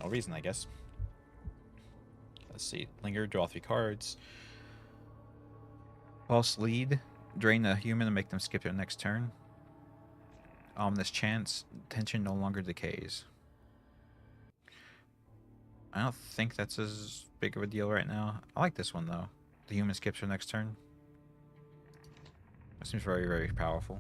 No reason, I guess. Let's see. Linger, draw 3 cards. False lead. Drain a human and make them skip their next turn. Ominous chance. Tension no longer decays. I don't think that's as big of a deal right now. I like this one, though. The human skips their next turn. That seems very, very powerful.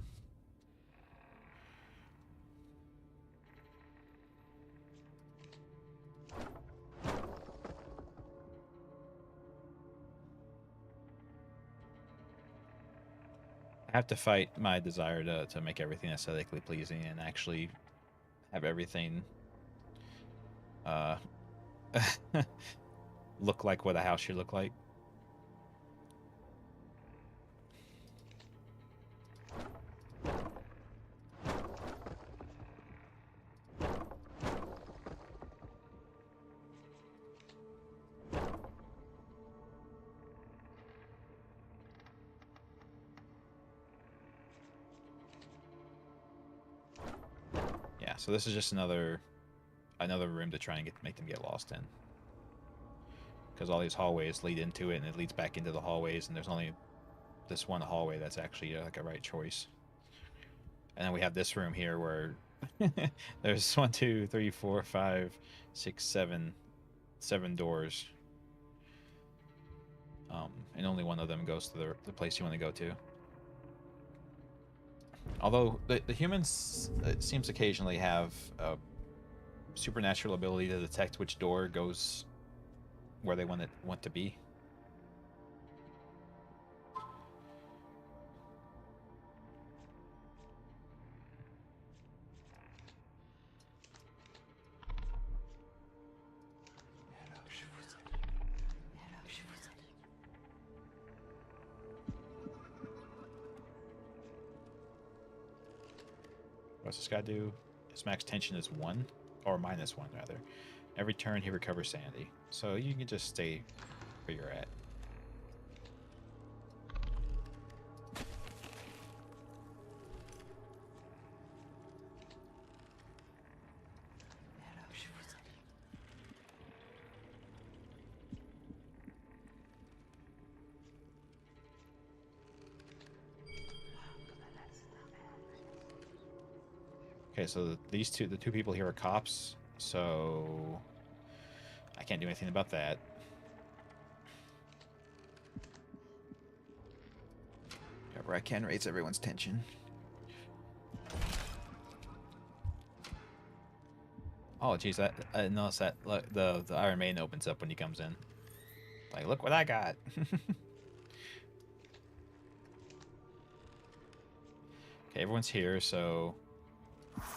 I have to fight my desire to make everything aesthetically pleasing and actually have everything look like what a house should look like. So this is just another room to try and make them get lost in. Because all these hallways lead into it, and it leads back into the hallways, and there's only this one hallway that's actually like a right choice. And then we have this room here where There's 1, 2, 3, 4, 5, 6, 7, 7 doors. And only one of them goes to the place you want to go to. Although the humans, it seems, occasionally have a supernatural ability to detect which door goes where they want to be. What's this guy do? His max tension is 1, or -1 rather. Every turn he recovers sanity, so you can just stay where you're at. Okay, so the two people here are cops, so I can't do anything about that. However, I can raise everyone's tension. Oh, geez, I noticed that the Iron Maiden opens up when he comes in. Like, look what I got. Okay, everyone's here, so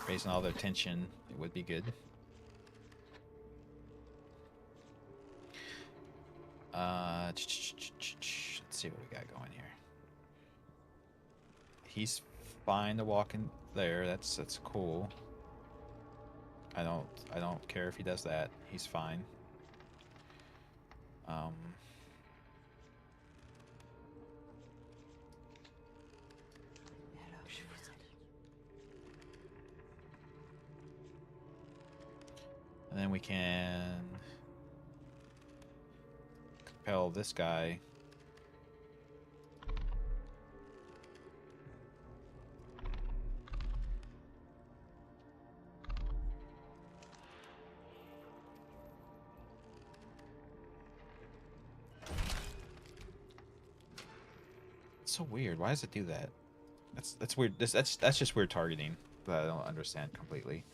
raising all their tension, it would be good. Let's see what we got going here. He's fine to walk in there. That's cool. I don't care if he does that. He's fine. And then we can compel this guy. It's so weird. Why does it do that? That's weird. That's just weird targeting that I don't understand completely.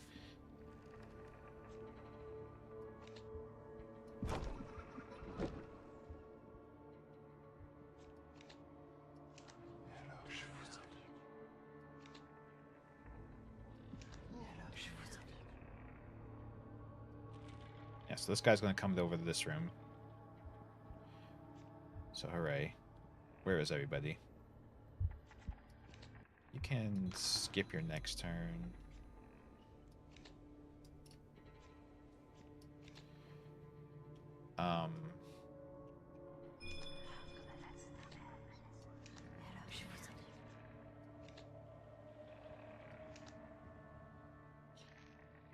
Yeah, so this guy's going to come over to this room. So hooray. Where is everybody? You can skip your next turn.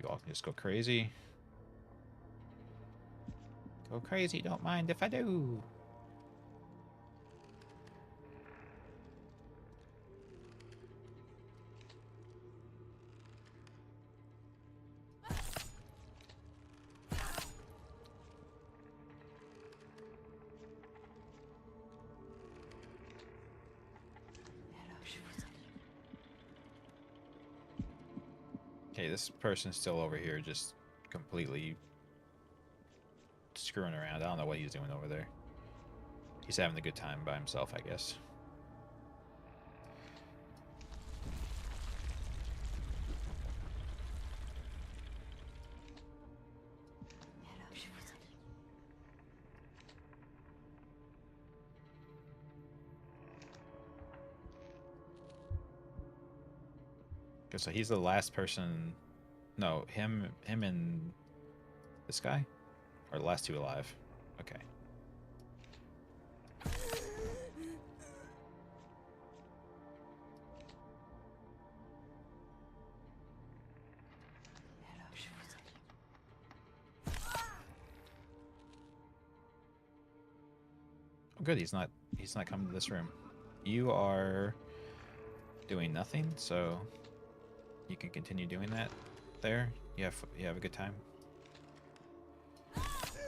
You all can just go crazy. Go crazy, don't mind if I do. Okay, this person's still over here just completely screwing around. I don't know what he's doing over there. He's having a good time by himself, I guess. Okay, so he's the last person. No, him and this guy are the last two alive. Okay. Oh, good. He's not coming to this room. You are doing nothing, so You can continue doing that there. You have a good time.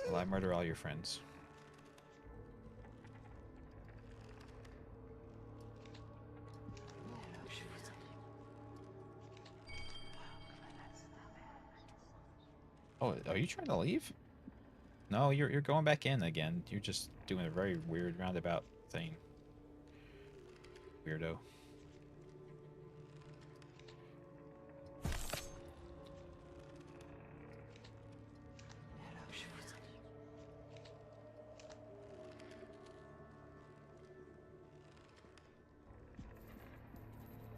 Well, I murder all your friends. Oh, are you trying to leave? No, you're going back in again. You're just doing a very weird roundabout thing. Weirdo.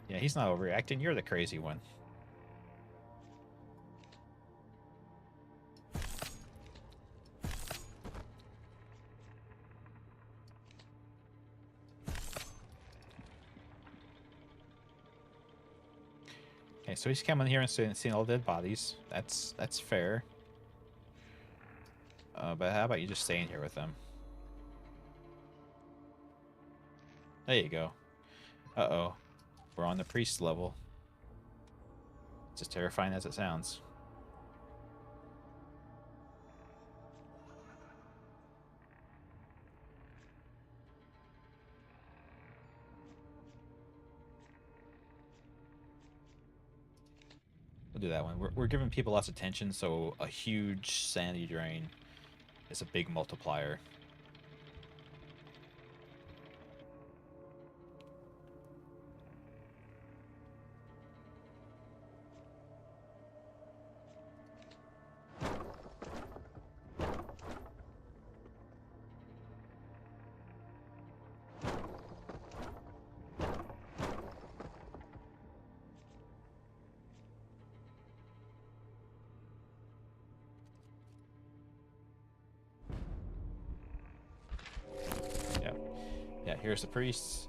Yeah, he's not overreacting. You're the crazy one. Okay, so he's coming here and seeing all dead bodies. That's fair. But how about you just staying here with them? There you go. Uh-oh. We're on the priest level. It's as terrifying as it sounds. We'll do that one. We're giving people lots of attention, so a huge sanity drain is a big multiplier. Yeah, here's the priests.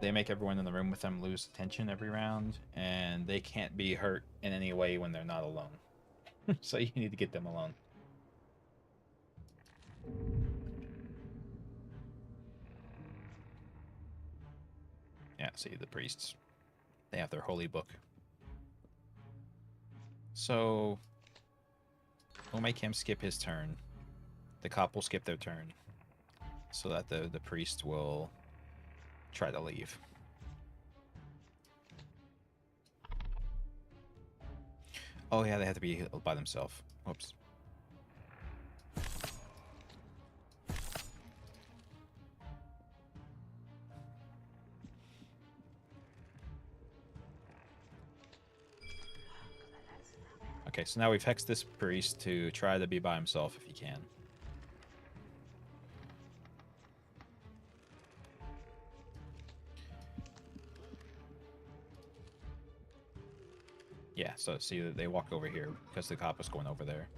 They make everyone in the room with them lose attention every round, and they can't be hurt in any way when they're not alone. So you need to get them alone. Yeah, see, the priests. They have their holy book. So we'll make him skip his turn. The cop will skip their turn, so that the priest will try to leave. Oh yeah, they have to be by themselves. Whoops. Okay, so now we've hexed this priest to try to be by himself if he can. Yeah, so see, they walked over here because the cop was going over there.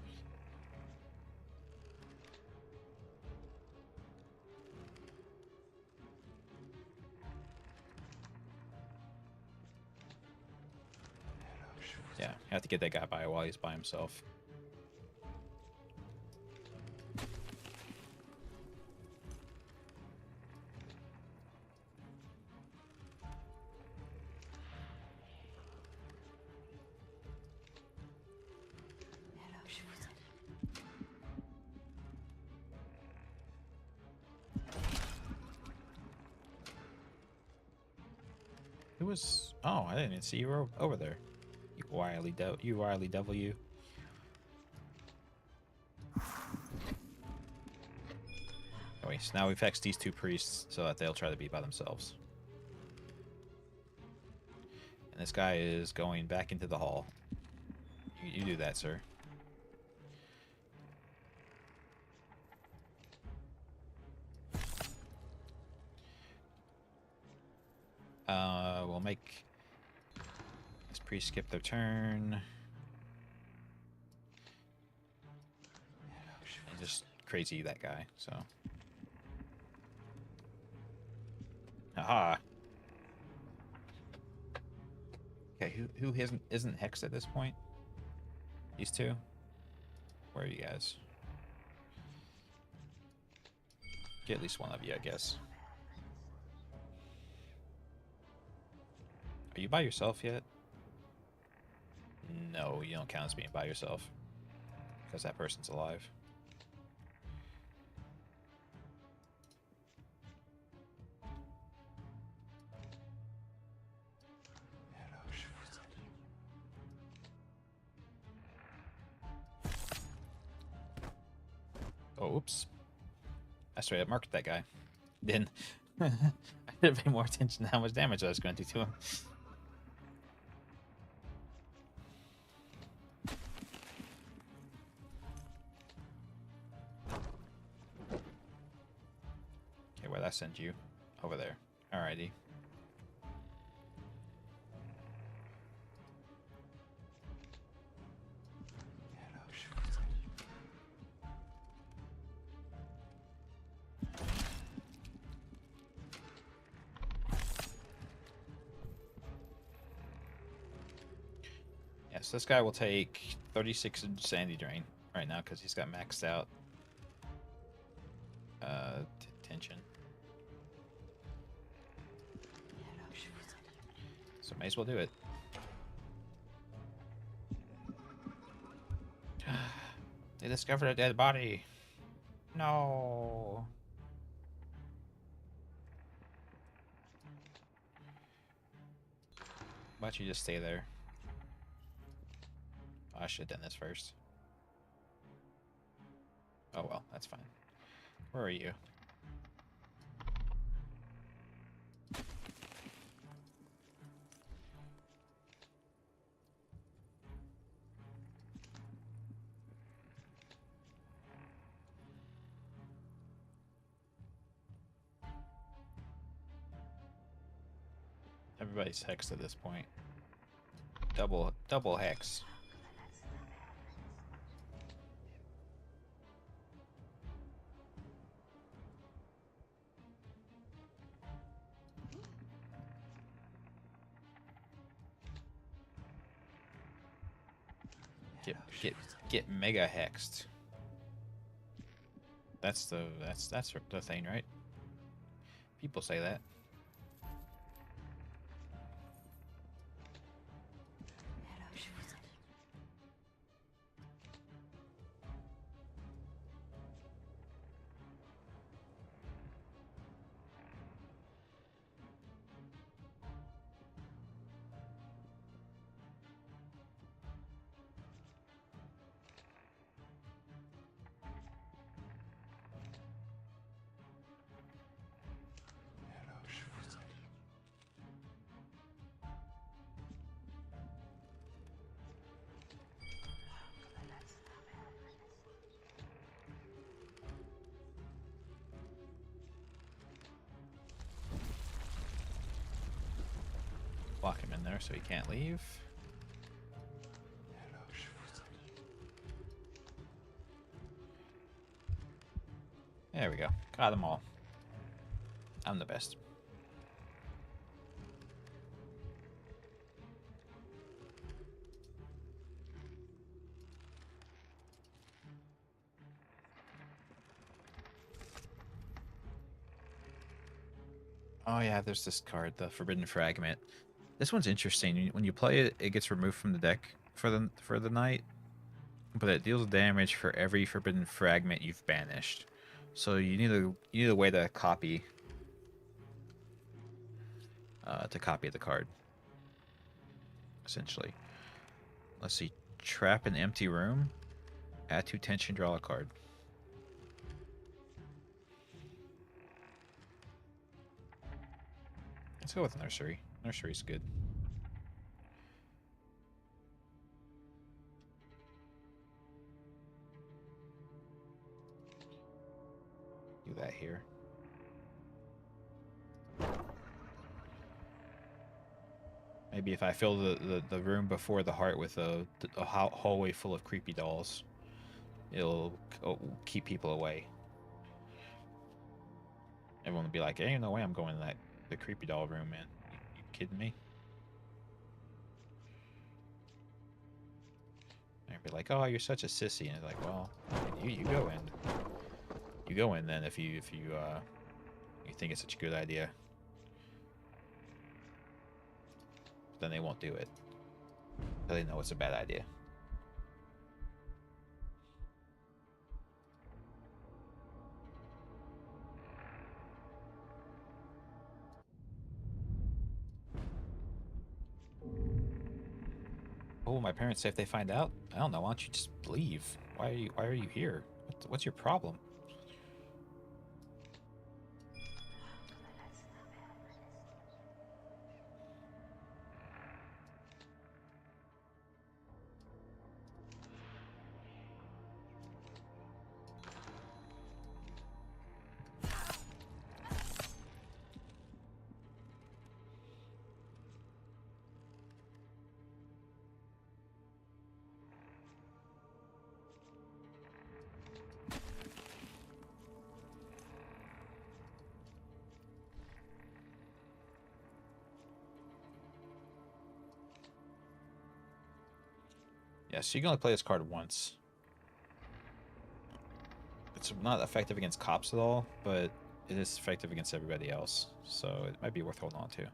Yeah, you have to get that guy by while he's by himself. Who was... Oh, I didn't even see you were over there. You wily devil, you. Anyway, so now we've hexed these two priests so that they'll try to be by themselves. And this guy is going back into the hall. You do that, sir. We'll make this priest skip their turn. And just crazy that guy, so. Aha! Okay, who isn't hexed at this point? These two? Where are you guys? Get at least one of you, I guess. you by yourself yet? No, you don't count as being by yourself. Because that person's alive. Oh, oops. I straight up marked that guy. Then I should have paid more attention to how much damage I was going to do to him. Okay, where'd that send you? Over there. Alrighty. Yes, this guy will take 36 sanity drain right now because he's got maxed out tension. So may as well do it. They discovered a dead body. No. Why don't you just stay there? Oh, I should have done this first. Oh well, that's fine. Where are you? Everybody's hexed at this point. Double hex. Get mega hexed. That's the thing, right? People say that. Lock him in there so he can't leave. There we go. Got them all. I'm the best. Oh yeah, there's this card, the Forbidden Fragment. This one's interesting. When you play it, it gets removed from the deck for the night, but it deals damage for every Forbidden Fragment you've banished. So you need a way to copy the card. Essentially, let's see. Trap an empty room. Add 2 tension. Draw a card. Let's go with Nursery. Nursery's good. Do that here. Maybe if I fill the room before the heart with a hallway full of creepy dolls, it'll keep people away. Everyone will be like, "Ain't no way I'm going to the creepy doll room, man. You kidding me?" And be like, "Oh, you're such a sissy," and it's like, "Well, you go in. You go in then if you think it's such a good idea." then they won't do it. So they know it's a bad idea. Oh, my parents say if they find out, I don't know, why don't you just leave? Why are you here? What's your problem? Yes, you can only play this card once. It's not effective against cops at all, but it is effective against everybody else. So it might be worth holding on to.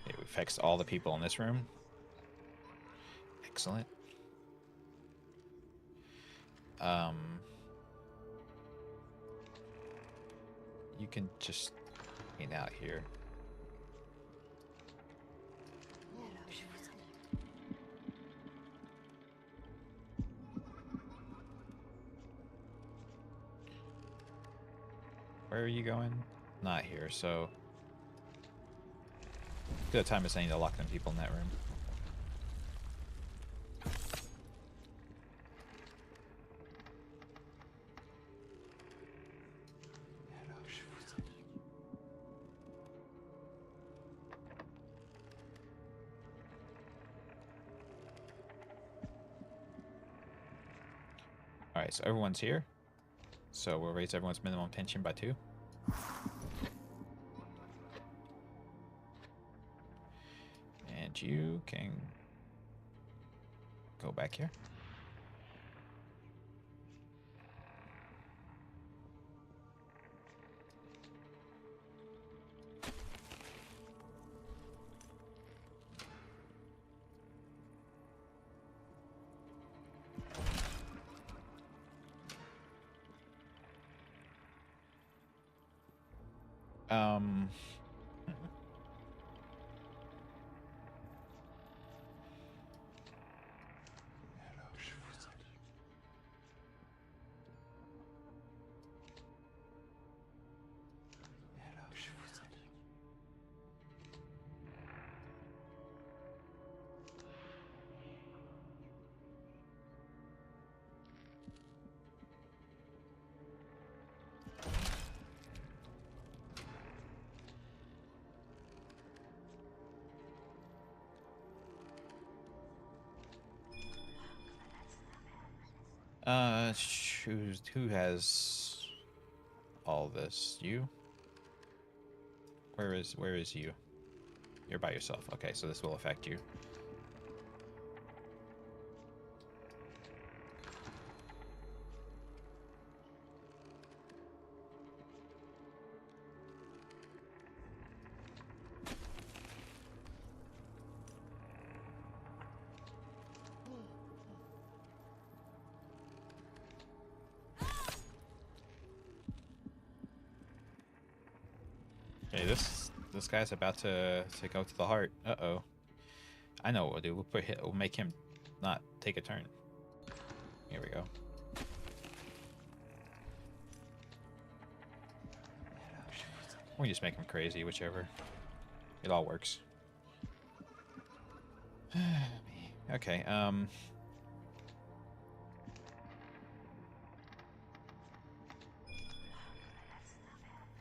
Okay, we fixed all the people in this room. Excellent. You can just hang out here. Where are you going? Not here, so good time is I need to lock them people in that room. Alright, so everyone's here. So we'll raise everyone's minimum tension by 2. And you can go back here. Um, who has all this? You? Where is you? You're by yourself. Okay, so this will affect you. Okay, this guy's about to go to the heart. Uh-oh. I know what we'll do. We'll make him not take a turn. Here we go. We just make him crazy, whichever. It all works. Okay,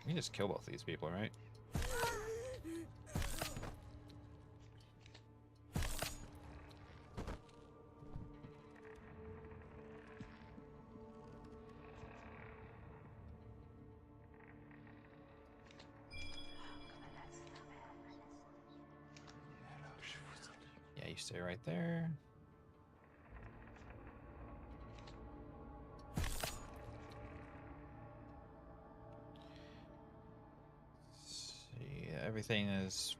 you just kill both these people, right? you stay right there. See, everything is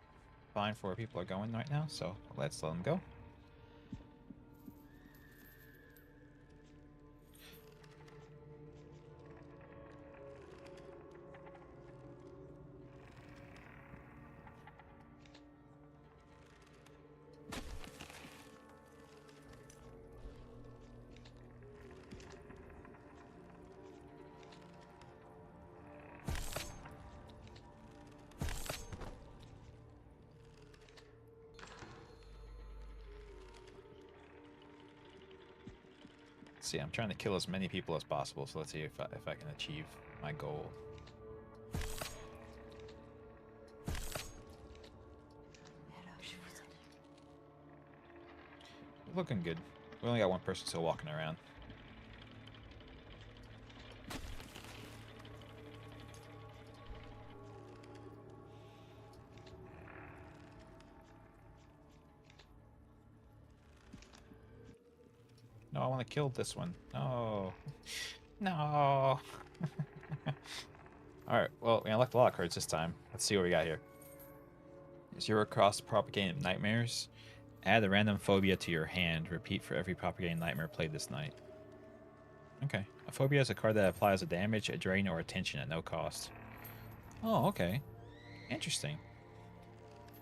fine for where people are going right now, so let's let them go. See, I'm trying to kill as many people as possible, so let's see if I can achieve my goal. Looking good. We only got one person still walking around. No, I want to kill this one. No. No. Alright, well, we unlocked a lot of cards this time. Let's see what we got here. 0 cost propagating nightmares. Add a random phobia to your hand. Repeat for every propagating nightmare played this night. Okay. A phobia is a card that applies a damage, a drain, or a tension at no cost. Oh, okay. Interesting.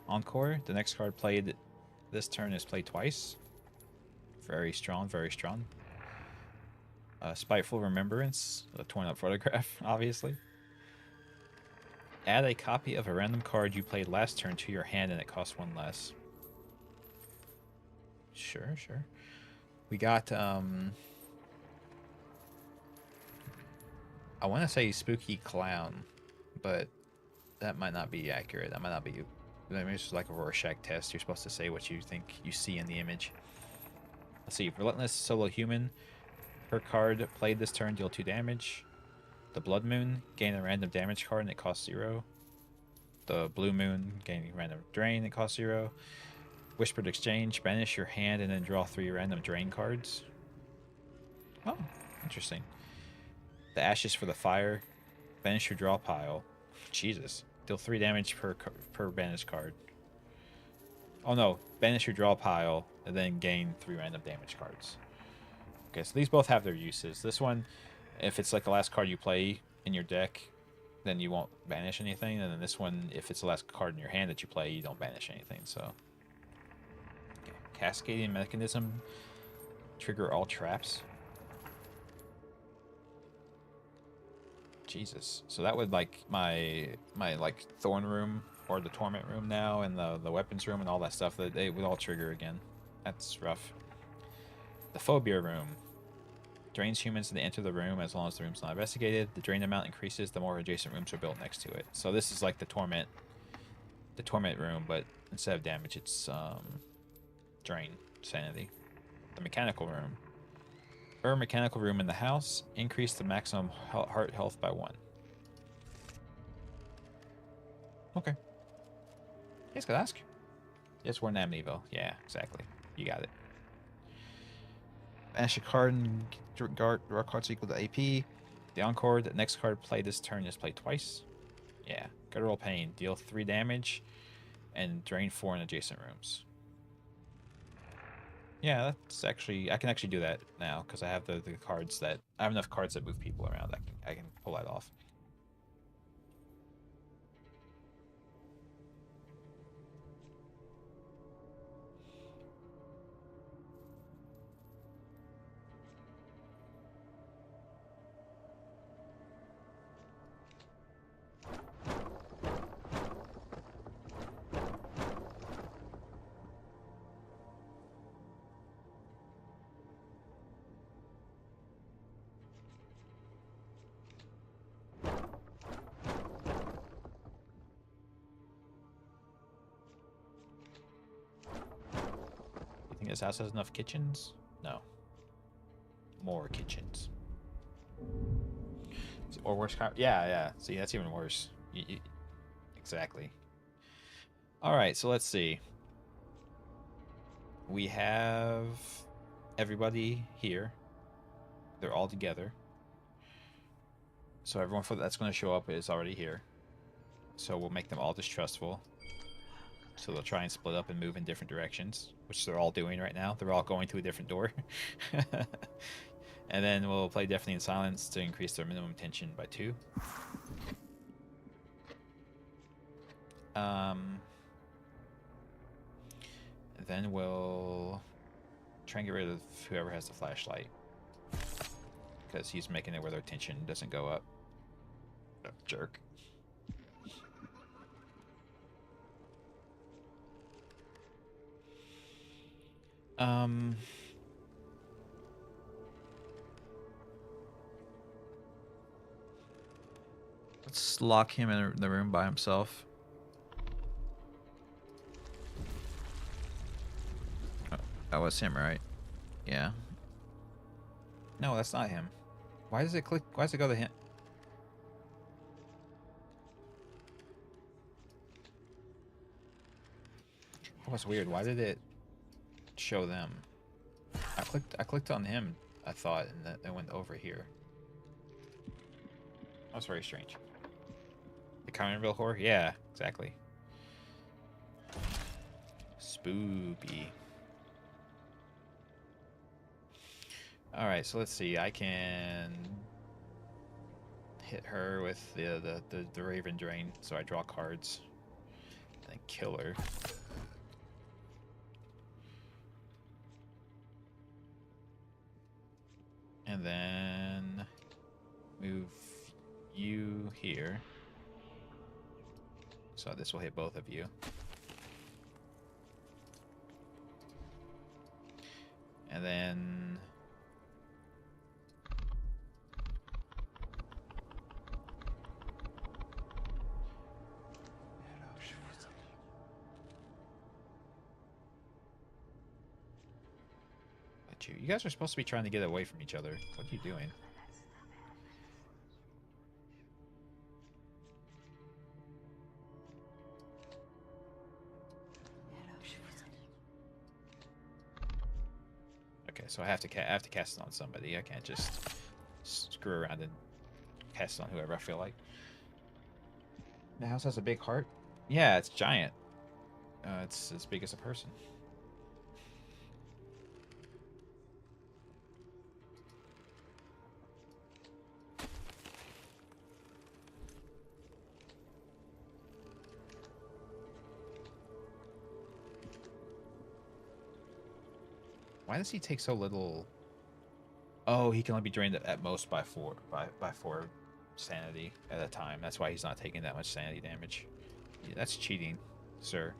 Encore. The next card played this turn is played twice. Very strong, very strong. Spiteful Remembrance. A torn up photograph, obviously. Add a copy of a random card you played last turn to your hand and it costs 1 less. Sure, sure. We got, I want to say Spooky Clown, but that might not be accurate. That might not be... Maybe it's just like a Rorschach test. You're supposed to say what you think you see in the image. Let's see. Relentless Solo Human. Per card played this turn, deal 2 damage. The Blood Moon, gain a random damage card and it costs 0. The Blue Moon, gain a random drain, it costs 0. Whispered Exchange, banish your hand and then draw 3 random drain cards. Oh, interesting. The Ashes for the Fire, banish your draw pile. Jesus. Deal 3 damage per banished card. Oh no, banish your draw pile and then gain 3 random damage cards. Okay, so these both have their uses. This one, if it's like the last card you play in your deck, then you won't banish anything. And then this one, if it's the last card in your hand that you play, you don't banish anything. So, okay. Cascading Mechanism, trigger all traps. Jesus. So that would like my like Thorn room or the Torment room now, and the weapons room and all that stuff, that they would all trigger again. That's rough. The Phobia room. Drains humans to enter the room as long as the room's not investigated. The drain amount increases the more adjacent rooms are built next to it. So this is like the torment room, but instead of damage, it's drain sanity. The mechanical room. Mechanical room in the house. Increase the maximum heart health by 1. Okay. Yes, could ask. Yes, we're Namnivo. Yeah, exactly. You got it. Banish a card and draw cards equal to AP. The Encore, the next card played this turn is played twice. Yeah. Guttural Pain. Deal 3 damage and drain 4 in adjacent rooms. Yeah, that's actually... I can actually do that now because I have the cards that... I have enough cards that move people around. I can pull that off. Think this house has enough kitchens? No. More kitchens. Or worse. Yeah. See, that's even worse. Exactly. All right, so let's see. we have everybody here. They're all together. So everyone that's going to show up is already here. So we'll make them all distrustful. So they'll try and split up and move in different directions, which they're all doing right now. They're all going to a different door. And then we'll play Deafening in Silence to increase their minimum tension by 2. Then we'll try and get rid of whoever has the flashlight, because he's making it where their tension doesn't go up. Oh, jerk. Let's lock him in the room by himself. Oh, that was him, right? Yeah. No, that's not him. Why does it click? Why does it go to him? That was weird. Why did it show them? I clicked on him, I thought, and it went over here. That was very strange. The Common Horror? Yeah, exactly. Spoopy. Alright, so let's see. I can hit her with the Raven Drain, so I draw cards and kill her. And then move you here. So this will hit both of you. And then you guys are supposed to be trying to get away from each other. What are you doing? Okay, so I have to cast it on somebody. I can't just screw around and cast it on whoever I feel like. The house has a big heart. Yeah, it's giant. It's as big as a person. Why does he take so little? Oh, he can only be drained at most by 4 sanity at a time. That's why he's not taking that much sanity damage. Yeah, that's cheating, sir.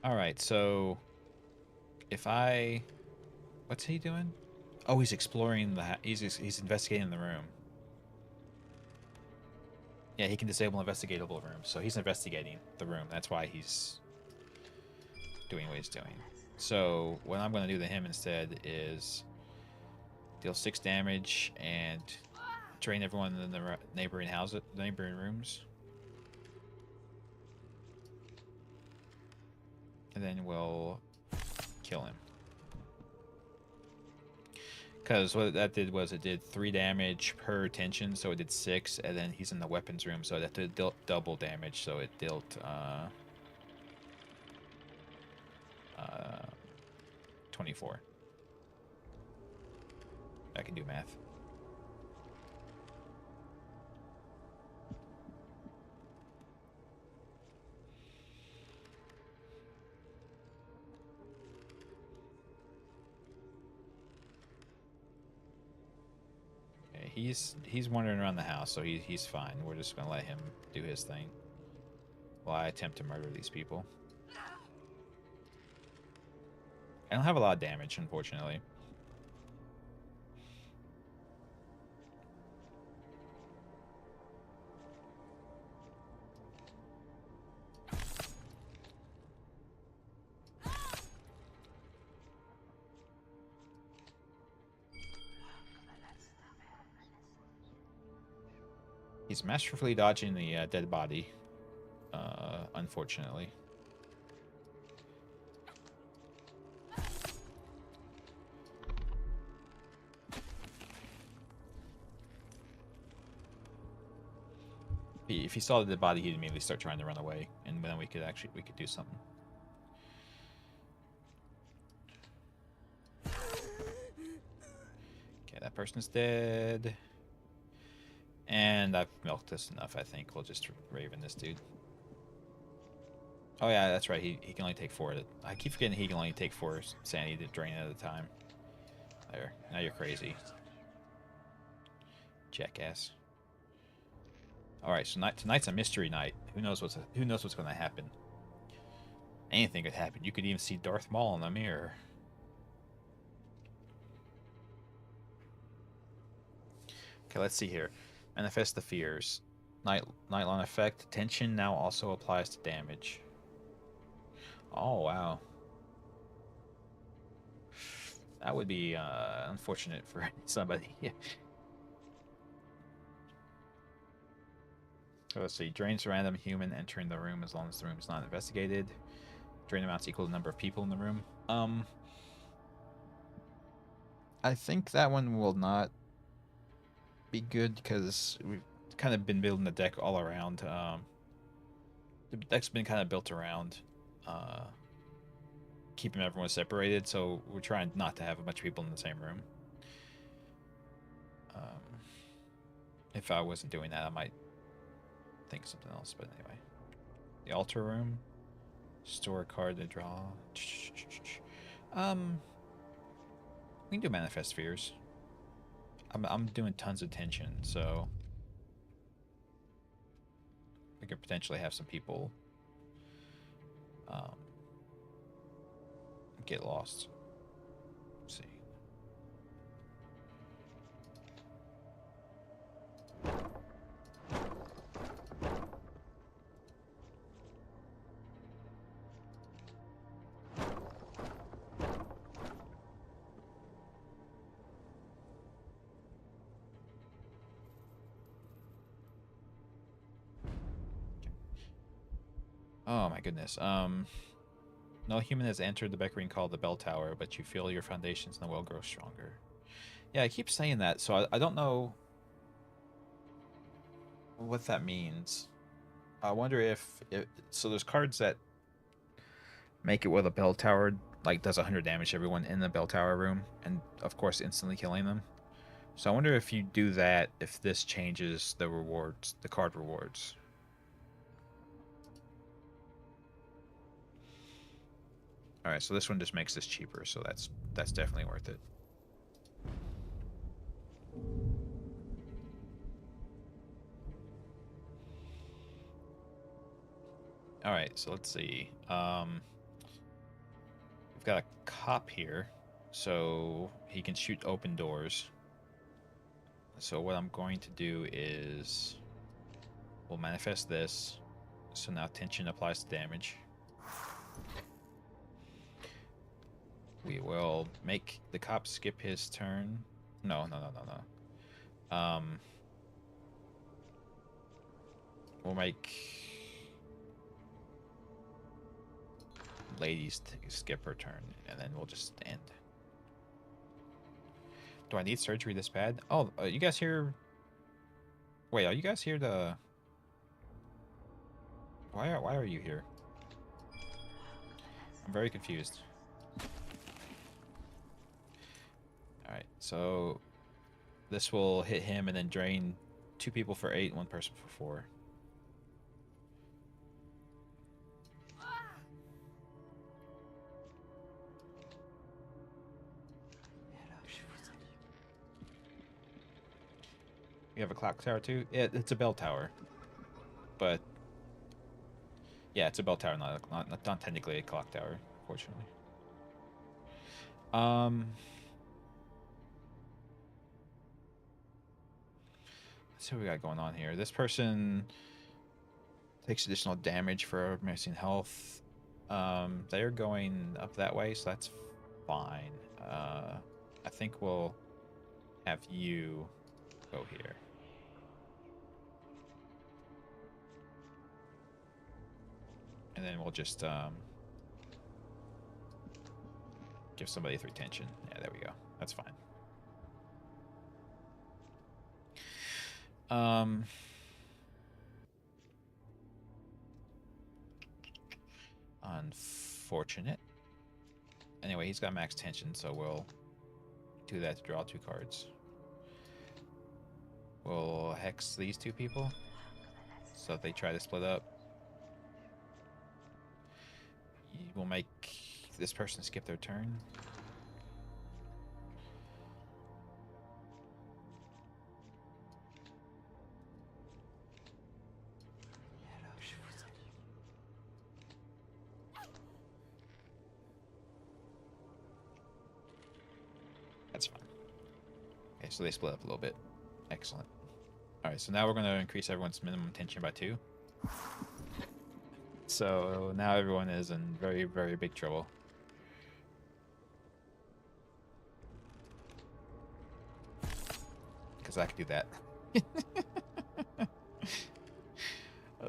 All right, so if I, what's he doing? Oh, he's exploring he's investigating the room. Yeah, he can disable investigatable rooms, so he's investigating the room. That's why he's doing what he's doing. So what I'm going to do to him instead is deal 6 damage and drain everyone in the neighboring rooms. And then we'll kill him. Because what that did was it did 3 damage per tension, so it did 6, and then he's in the weapons room, so that did double damage, so it dealt 24. I can do math. He's wandering around the house, so he's fine. We're just gonna let him do his thing while I attempt to murder these people. I don't have a lot of damage, unfortunately. He's masterfully dodging the dead body, unfortunately. If he saw the dead body, he'd immediately start trying to run away, and then we could do something. Okay, that person's dead. And I've milked this enough, I think. We'll just Raven this dude. Oh yeah, that's right. He can only take 4. I keep forgetting he can only take 4 sanity to drain at a time. There. Now you're crazy. Jackass. Alright, so tonight's a mystery night. Who knows what's gonna happen? Anything could happen. You could even see Darth Maul in the mirror. Okay, let's see here. Manifest the fears. Nightlong effect. Tension now also applies to damage. Oh, wow. That would be unfortunate for somebody. So let's see. Drains random human entering the room as long as the room is not investigated. Drain amounts equal to the number of people in the room. I think that one will not be good because we've kind of been building the deck all around. The deck's been kind of built around keeping everyone separated, so we're trying not to have a bunch of people in the same room. If I wasn't doing that, I might think of something else, but anyway. The altar room. Store a card to draw. We can do manifest fears. I'm doing tons of tension, so we could potentially have some people get lost. Let's see. Oh my goodness. No human has entered the Beckering called the Bell Tower, but you feel your foundations in the well grow stronger. Yeah, I keep saying that, so I don't know what that means. I wonder if so there's cards that make it where the Bell Tower like does 100 damage to everyone in the Bell Tower room, and of course instantly killing them. So I wonder if you do that, if this changes the rewards, the card rewards. Alright, so this one just makes this cheaper, so that's definitely worth it. Alright, so let's see. We've got a cop here, so he can shoot open doors. So what I'm going to do is we'll manifest this. So now tension applies to damage. We will make the cop skip his turn. No. We'll make ladies skip her turn, and then we'll just end. Do I need surgery this bad? Oh, you guys here? Wait, are you guys here to? Why are you here? I'm very confused. Alright, so this will hit him and then drain 2 people for 8, 1 person for 4. You have a clock tower too? Yeah, it's a bell tower. But yeah, it's a bell tower, not technically a clock tower, fortunately. Let's see what we got going on here. This person takes additional damage for missing health. They're going up that way, so that's fine. I think we'll have you go here. And then we'll just give somebody 3 tension. Yeah, there we go. That's fine. Unfortunate. Anyway, he's got max tension, so we'll do that to draw 2 cards. We'll hex these 2 people. So if they try to split up, we'll make this person skip their turn. That's fine. Okay, so they split up a little bit. Excellent. Alright, so now we're going to increase everyone's minimum tension by 2. So now everyone is in very, very big trouble. Because I could do that.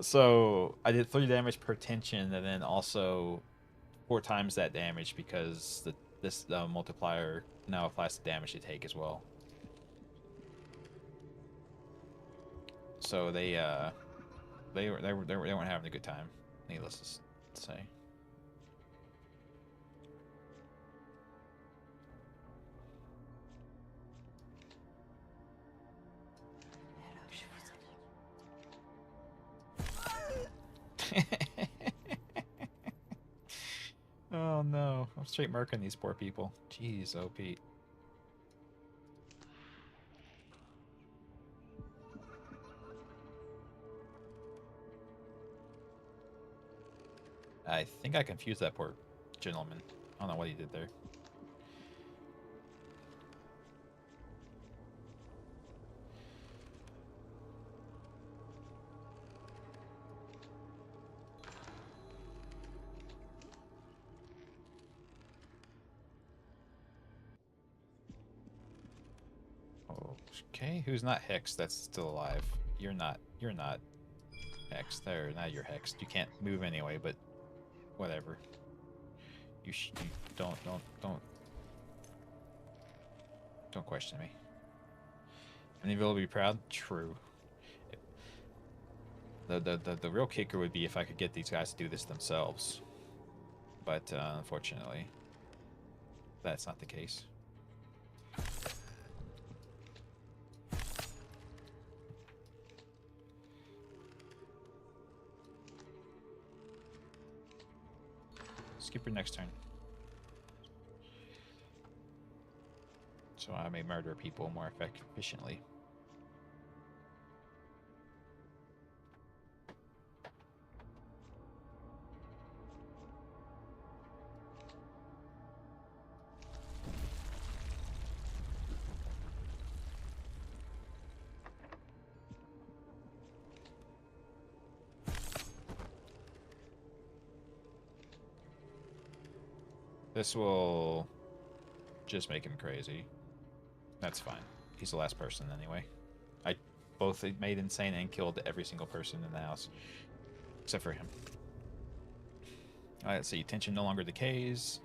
So I did 3 damage per tension, and then also 4 times that damage because this multiplier now applies to damage they take as well. So they weren't having a good time, needless to say. Oh no, I'm straight marking these poor people. Jeez, OP. I think I confused that poor gentleman. I don't know what he did there. Okay, who's not hexed? That's still alive. You're not hexed. There, now you're hexed. You can't move anyway, but whatever. You don't question me. Any will be proud? True. The real kicker would be if I could get these guys to do this themselves. But unfortunately, that's not the case. Skip your next turn. So I may murder people more efficiently. This will just make him crazy. That's fine. He's the last person anyway. I both made insane and killed every single person in the house. Except for him. Alright, let's see. Tension no longer decays.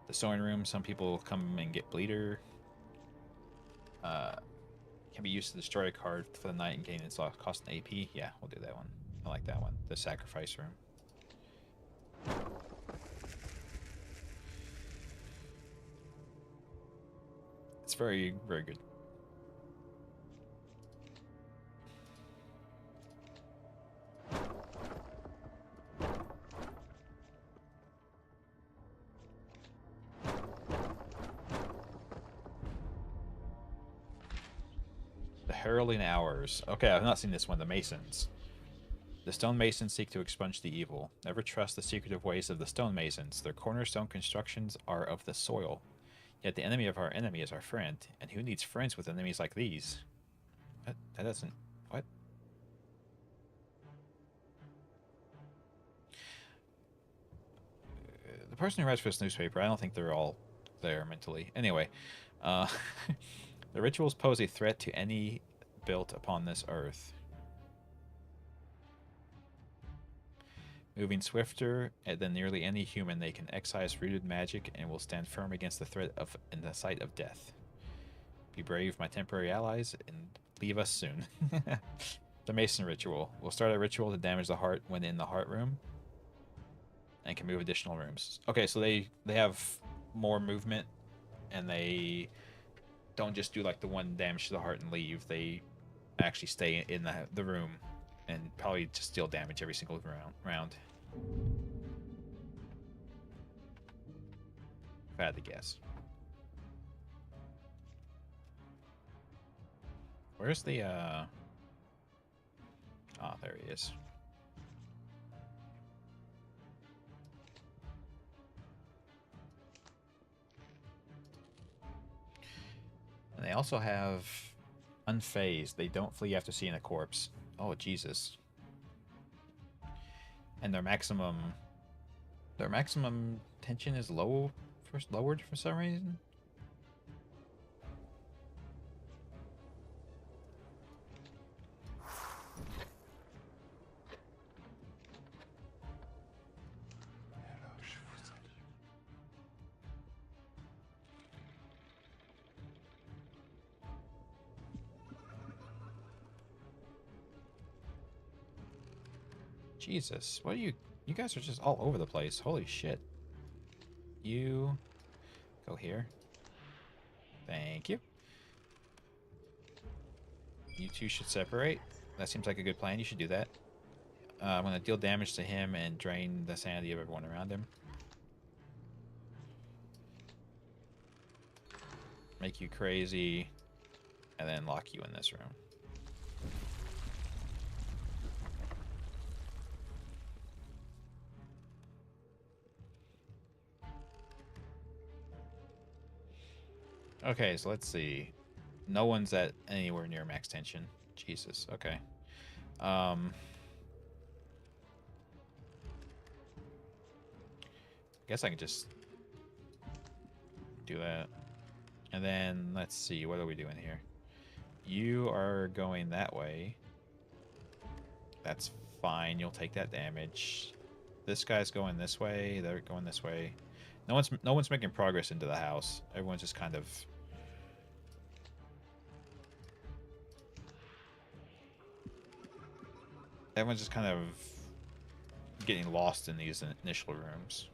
The sewing room, some people come and get bleeder. Can be used to destroy a card for the night and gain its cost an AP. Yeah, we'll do that one. I like that one. The sacrifice room. It's very, very good. The Heralding Hours. Okay, I've not seen this one. The Masons. The stonemasons seek to expunge the evil. Never trust the secretive ways of the stonemasons. Their cornerstone constructions are of the soil. Yet the enemy of our enemy is our friend. And who needs friends with enemies like these? What? That doesn't... What? The person who writes for this newspaper, I don't think they're all there mentally. Anyway, the rituals pose a threat to any built upon this earth. Moving swifter than nearly any human, they can excise rooted magic and will stand firm against the threat of in the sight of death. Be brave, my temporary allies, and leave us soon. The Mason ritual. We'll start a ritual to damage the heart when in the heart room, and can move additional rooms. Okay, so they have more movement, and they don't just do like the one damage to the heart and leave. They actually stay in the room and probably just deal damage every single round. If I had to guess. Where's the oh, there he is. And they also have unfazed. They don't flee after seeing a corpse. Oh, Jesus. And their maximum tension is lowered for some reason. Jesus, what are you guys are just all over the place. Holy shit. You go here. Thank you. You two should separate. That seems like a good plan. You should do that. I'm going to deal damage to him and drain the sanity of everyone around him. Make you crazy. And then lock you in this room. Okay, so let's see. No one's at anywhere near max tension. Jesus, okay. Guess I can just do that. And then, let's see, what are we doing here? You are going that way. That's fine, you'll take that damage. This guy's going this way, they're going this way. No one's making progress into the house. Everyone's just kind of... Everyone's just kind of getting lost in these initial rooms.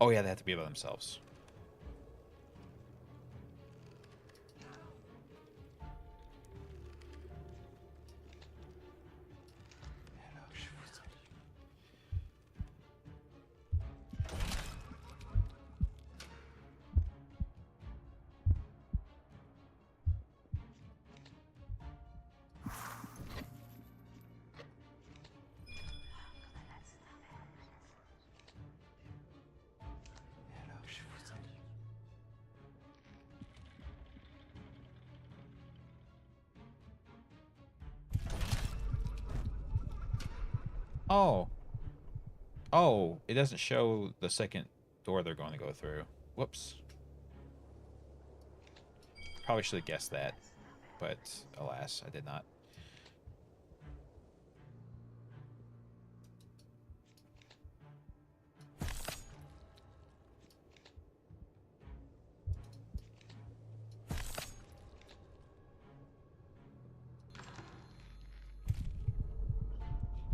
Oh yeah, they have to be by themselves. Oh. Oh, it doesn't show the second door they're going to go through. Whoops. Probably should have guessed that, but alas, I did not.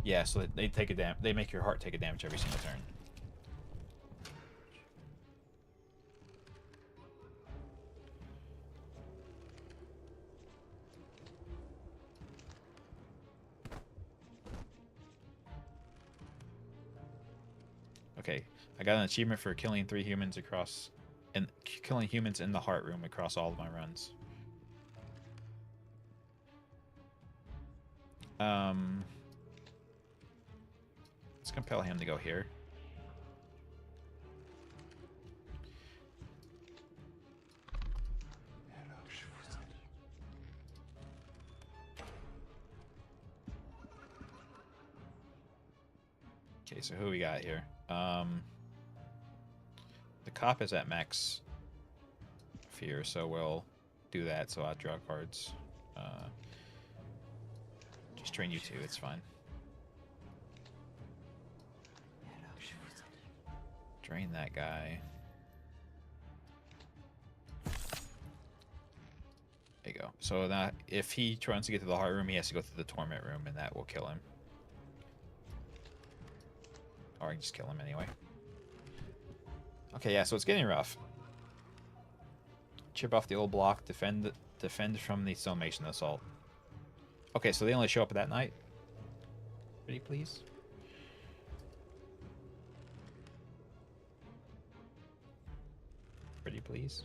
Yeah, so they take a they make your heart take a damage every single turn. Okay, I got an achievement for killing 3 humans across, and killing humans in the heart room across all of my runs. Let's compel him to go here. Okay, so who we got here? The cop is at max fear, so we'll do that. So I'll draw cards. Just train you too. It's fine. Drain that guy. There you go. So now, if he tries to get to the heart room, he has to go through the torment room, and that will kill him. Or I can just kill him anyway. Okay, yeah, so it's getting rough. Chip off the old block, defend from the Stonemason assault. Okay, so they only show up that night? Pretty please? Pretty please?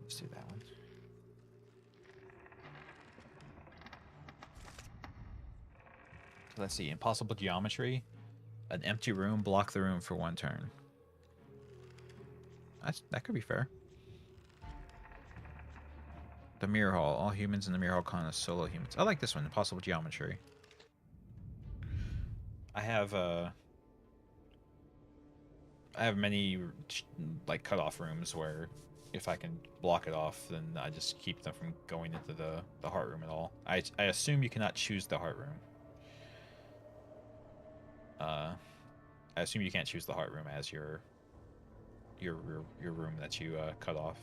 Let's do that one. Let's see. Impossible geometry. An empty room. Block the room for 1 turn. That could be fair. The Mirror Hall. All humans in the Mirror Hall count as solo humans. I like this one. Impossible geometry. I have many like cutoff rooms where if I can block it off, then I just keep them from going into the heart room at all. I assume you cannot choose the heart room. I assume you can't choose the heart room as your room that you cut off.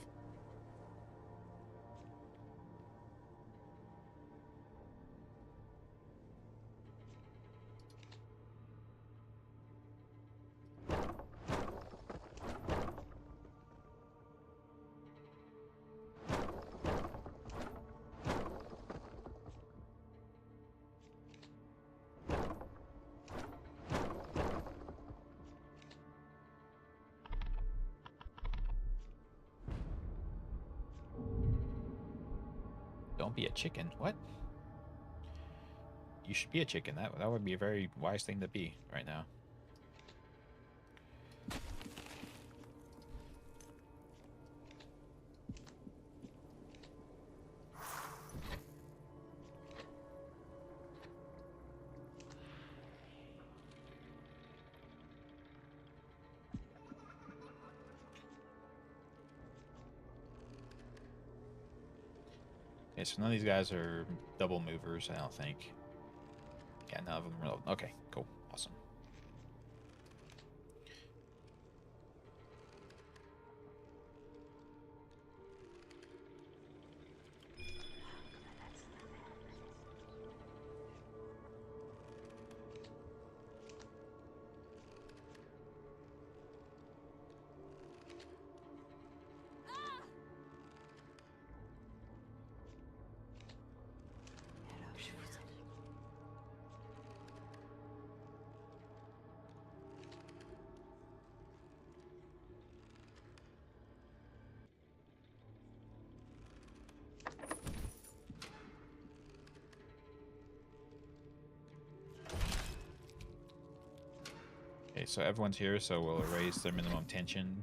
Don't be a chicken. What? You should be a chicken. That would be a very wise thing to be right now. Okay, so none of these guys are double movers, I don't think. Yeah, none of them are. Okay, cool. Awesome. Okay, so everyone's here, so we'll erase their minimum tension.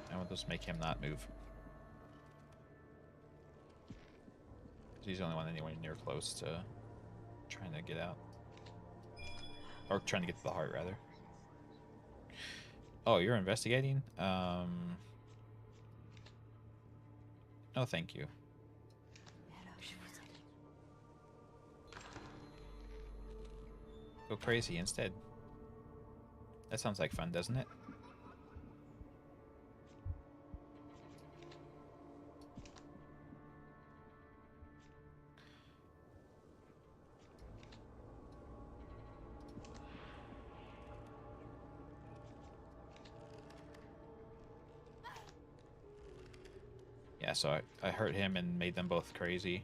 And we'll just make him not move. He's the only one anywhere near close to trying to get out. Or trying to get to the heart, rather. Oh, you're investigating? No, thank you. Go crazy instead. That sounds like fun, doesn't it? Yeah, so I hurt him and made them both crazy.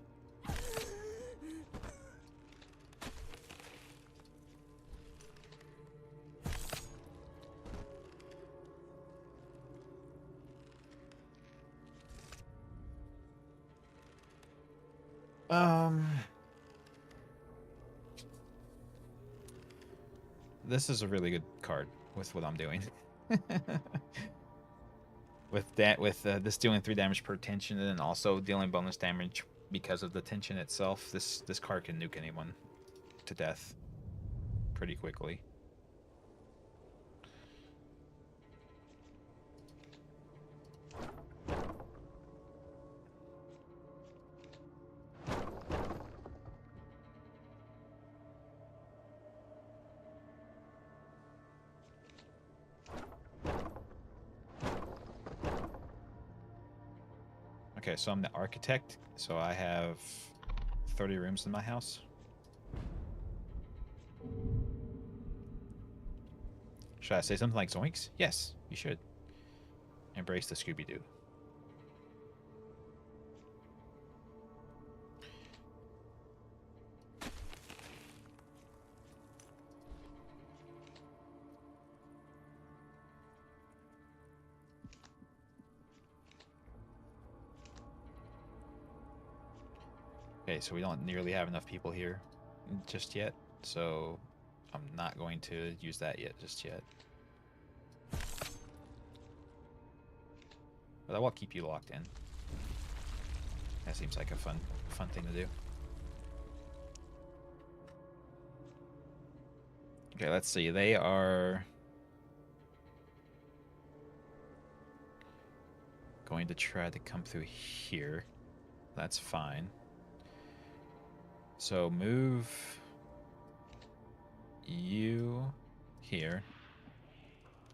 This is a really good card. with what I'm doing. with this doing 3 damage per tension and then also dealing bonus damage because of the tension itself, this card can nuke anyone to death pretty quickly. Okay, so I'm the architect, so I have 30 rooms in my house. Should I say something like zoinks? Yes, you should. Embrace the Scooby-Doo. Okay, so we don't nearly have enough people here just yet, so I'm not going to use that yet just yet. But I will keep you locked in. That seems like a fun thing to do. Okay, let's see. They are going to try to come through here. That's fine. So move you here.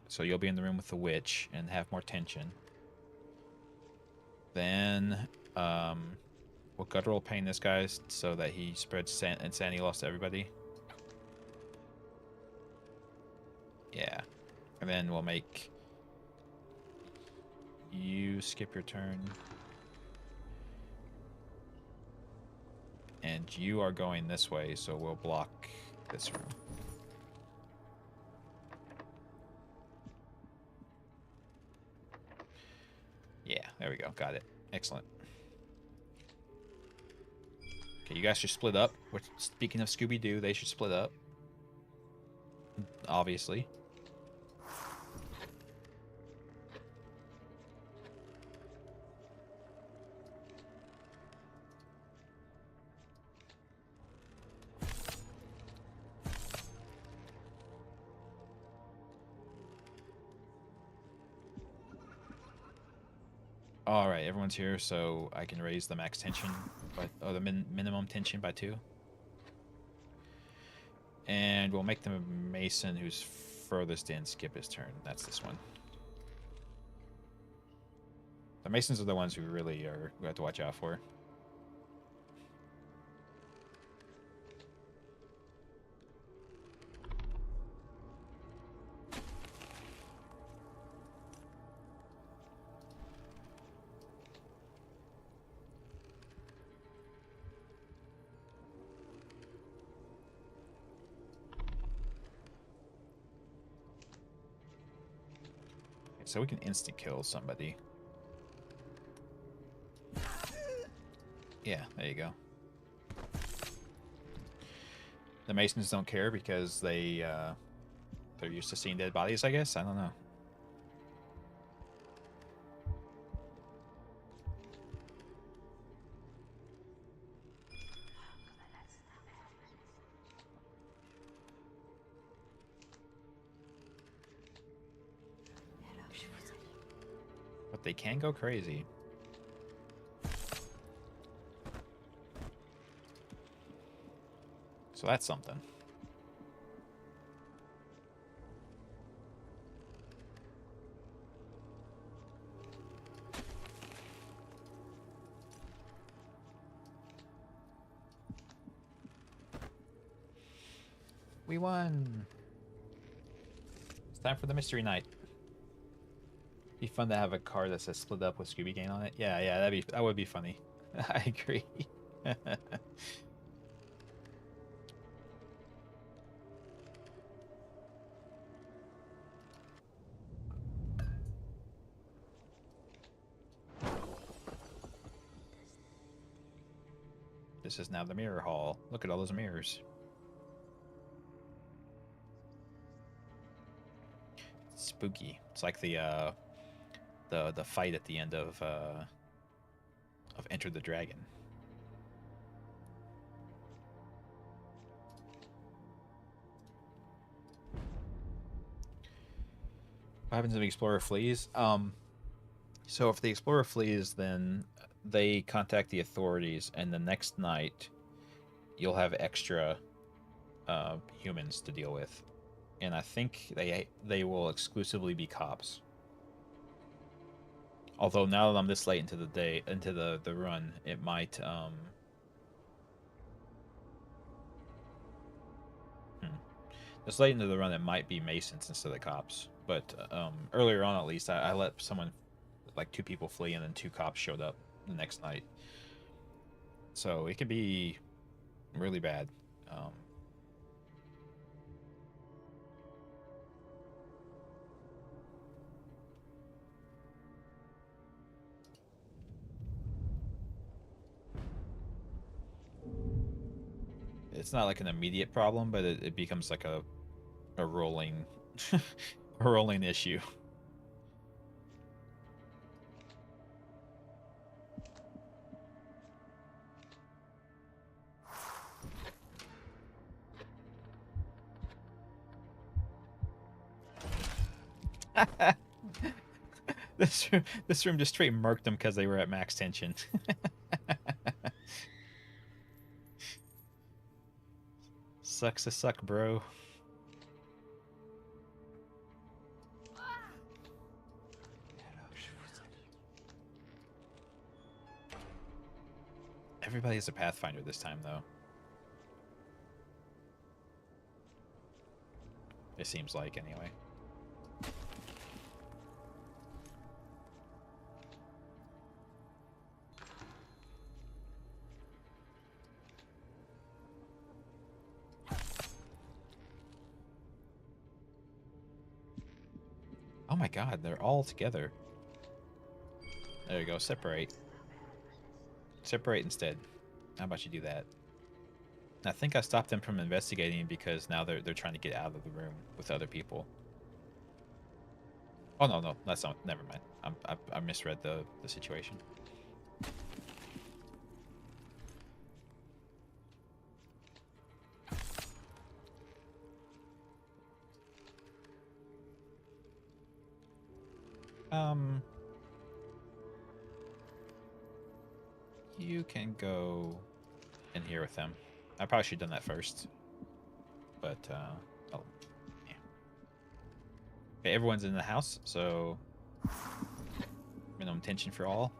So you'll be in the room with the witch and have more tension. Then we'll guttural pain this guy so that he spreads insanity loss to everybody. Yeah. And then we'll make you skip your turn. And you are going this way, so we'll block this room. Yeah, there we go. Got it. Excellent. Okay, you guys should split up. Speaking of Scooby-Doo, they should split up. Obviously. All right, everyone's here, so I can raise the max tension, the minimum tension by 2. And we'll make the Mason who's furthest in skip his turn. That's this one. The Masons are the ones who really we have to watch out for. So we can instant kill somebody. Yeah, there you go. The Masons don't care because they're used to seeing dead bodies, I guess. I don't know. But they can go crazy. So that's something. We won. It's time for the mystery night. Be fun to have a card that says split up with Scooby Gang on it. Yeah, that would be funny. I agree. This is now the mirror hall. Look at all those mirrors. spooky. It's like the fight at the end of Enter the Dragon. What happens if the explorer flees? So if the explorer flees, then they contact the authorities, and the next night you'll have extra humans to deal with, and I think they will exclusively be cops. Although now that I'm this late into the day, into the run, it might this late into the run, it might be Masons instead of cops. But earlier on, at least, I let someone, like 2 people, flee, and then 2 cops showed up the next night. So it could be really bad. It's not like an immediate problem, but it becomes like a rolling a rolling issue. This room just straight murked them because they were at max tension. Sucks to suck, bro. Everybody's a Pathfinder this time, though. It seems like, anyway. Oh my god, they're all together. There you go, separate. Separate instead. How about you do that? I think I stopped them from investigating because now they're trying to get out of the room with other people. Oh no, that's not. Never mind. I misread the situation. You can go in here with them. I probably should have done that first. But, oh, yeah. Okay, everyone's in the house, so minimum tension for all.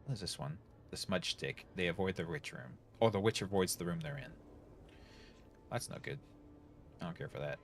What is this one? The smudge stick. They avoid the witch room. Oh, the witch avoids the room they're in. That's not good. I don't care for that.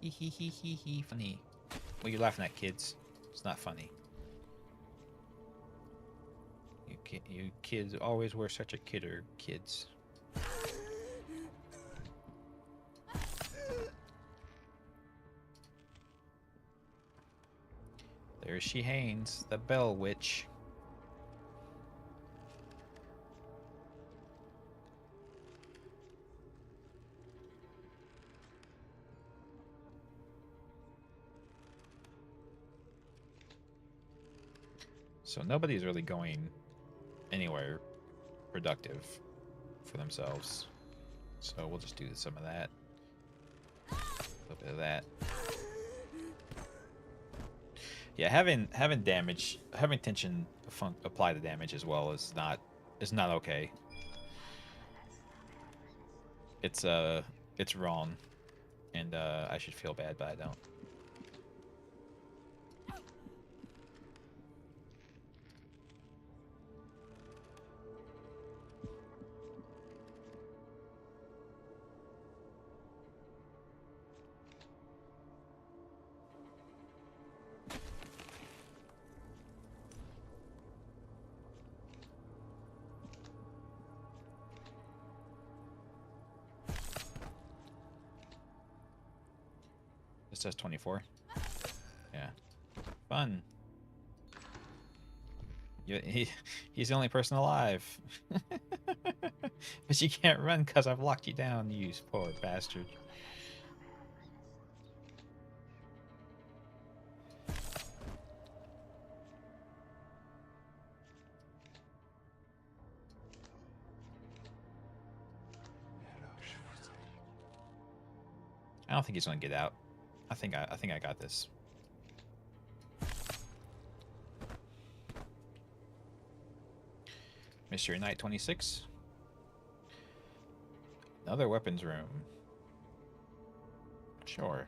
Hee, funny. What are you laughing at, kids? It's not funny. You kids always were such a kidder, kids. There she Haynes, the Bell Witch. So nobody's really going anywhere productive for themselves. So we'll just do some of that. A little bit of that. Yeah, having damage, having tension apply the damage as well is not okay. It's wrong, and I should feel bad, but I don't. It says 24. Yeah. Fun. He's the only person alive. But you can't run because I've locked you down, you poor bastard. I don't think he's gonna get out. I think I got this. Mystery Night 26. Another weapons room. Sure.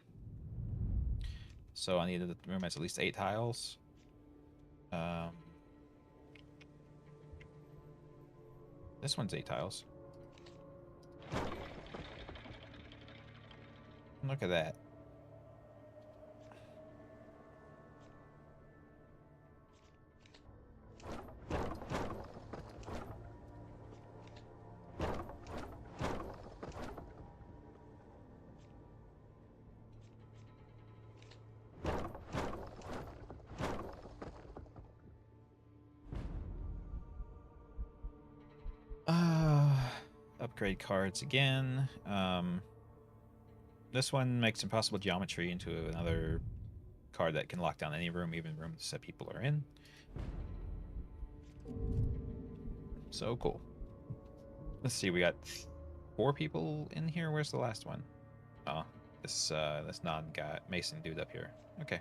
So I need the room has at least 8 tiles. This one's 8 tiles. Look at that. Upgrade cards again. This one makes impossible geometry into another card that can lock down any room, even rooms that people are in. So cool. Let's see, we got 4 people in here. Where's the last one? Oh, this non-guy Mason dude up here. Okay.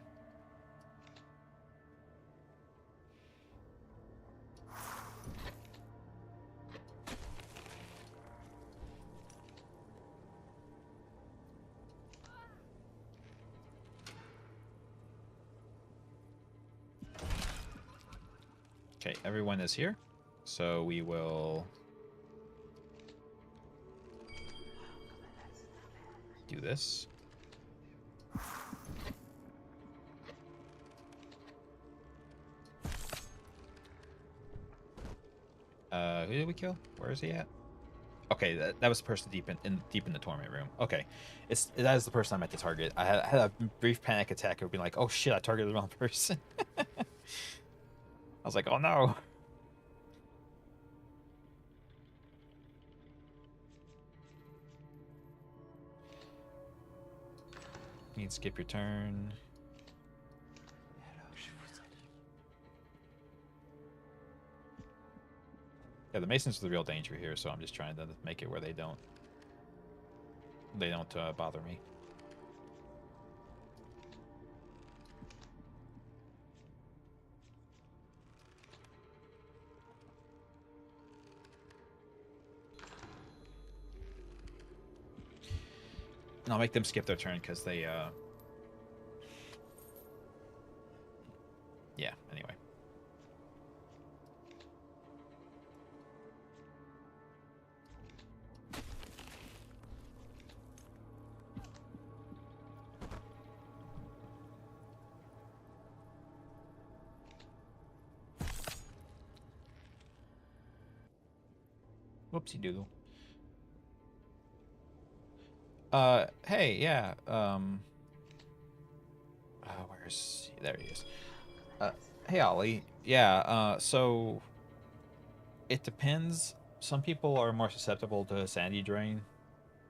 Okay, everyone is here, so we will do this. Who did we kill? Where is he at? Okay, that was the person deep in the torment room. Okay, that is the person I meant to target. I had a brief panic attack of being like, oh shit, I targeted the wrong person. I was like, oh no. You need to skip your turn. Yeah, the Masons are the real danger here, so I'm just trying to make it where they don't bother me. And I'll make them skip their turn because they yeah, anyway. Whoopsie doodle. Hey, yeah, where's he? There he is. Hey, Ollie. Yeah, so it depends. Some people are more susceptible to sanity drain,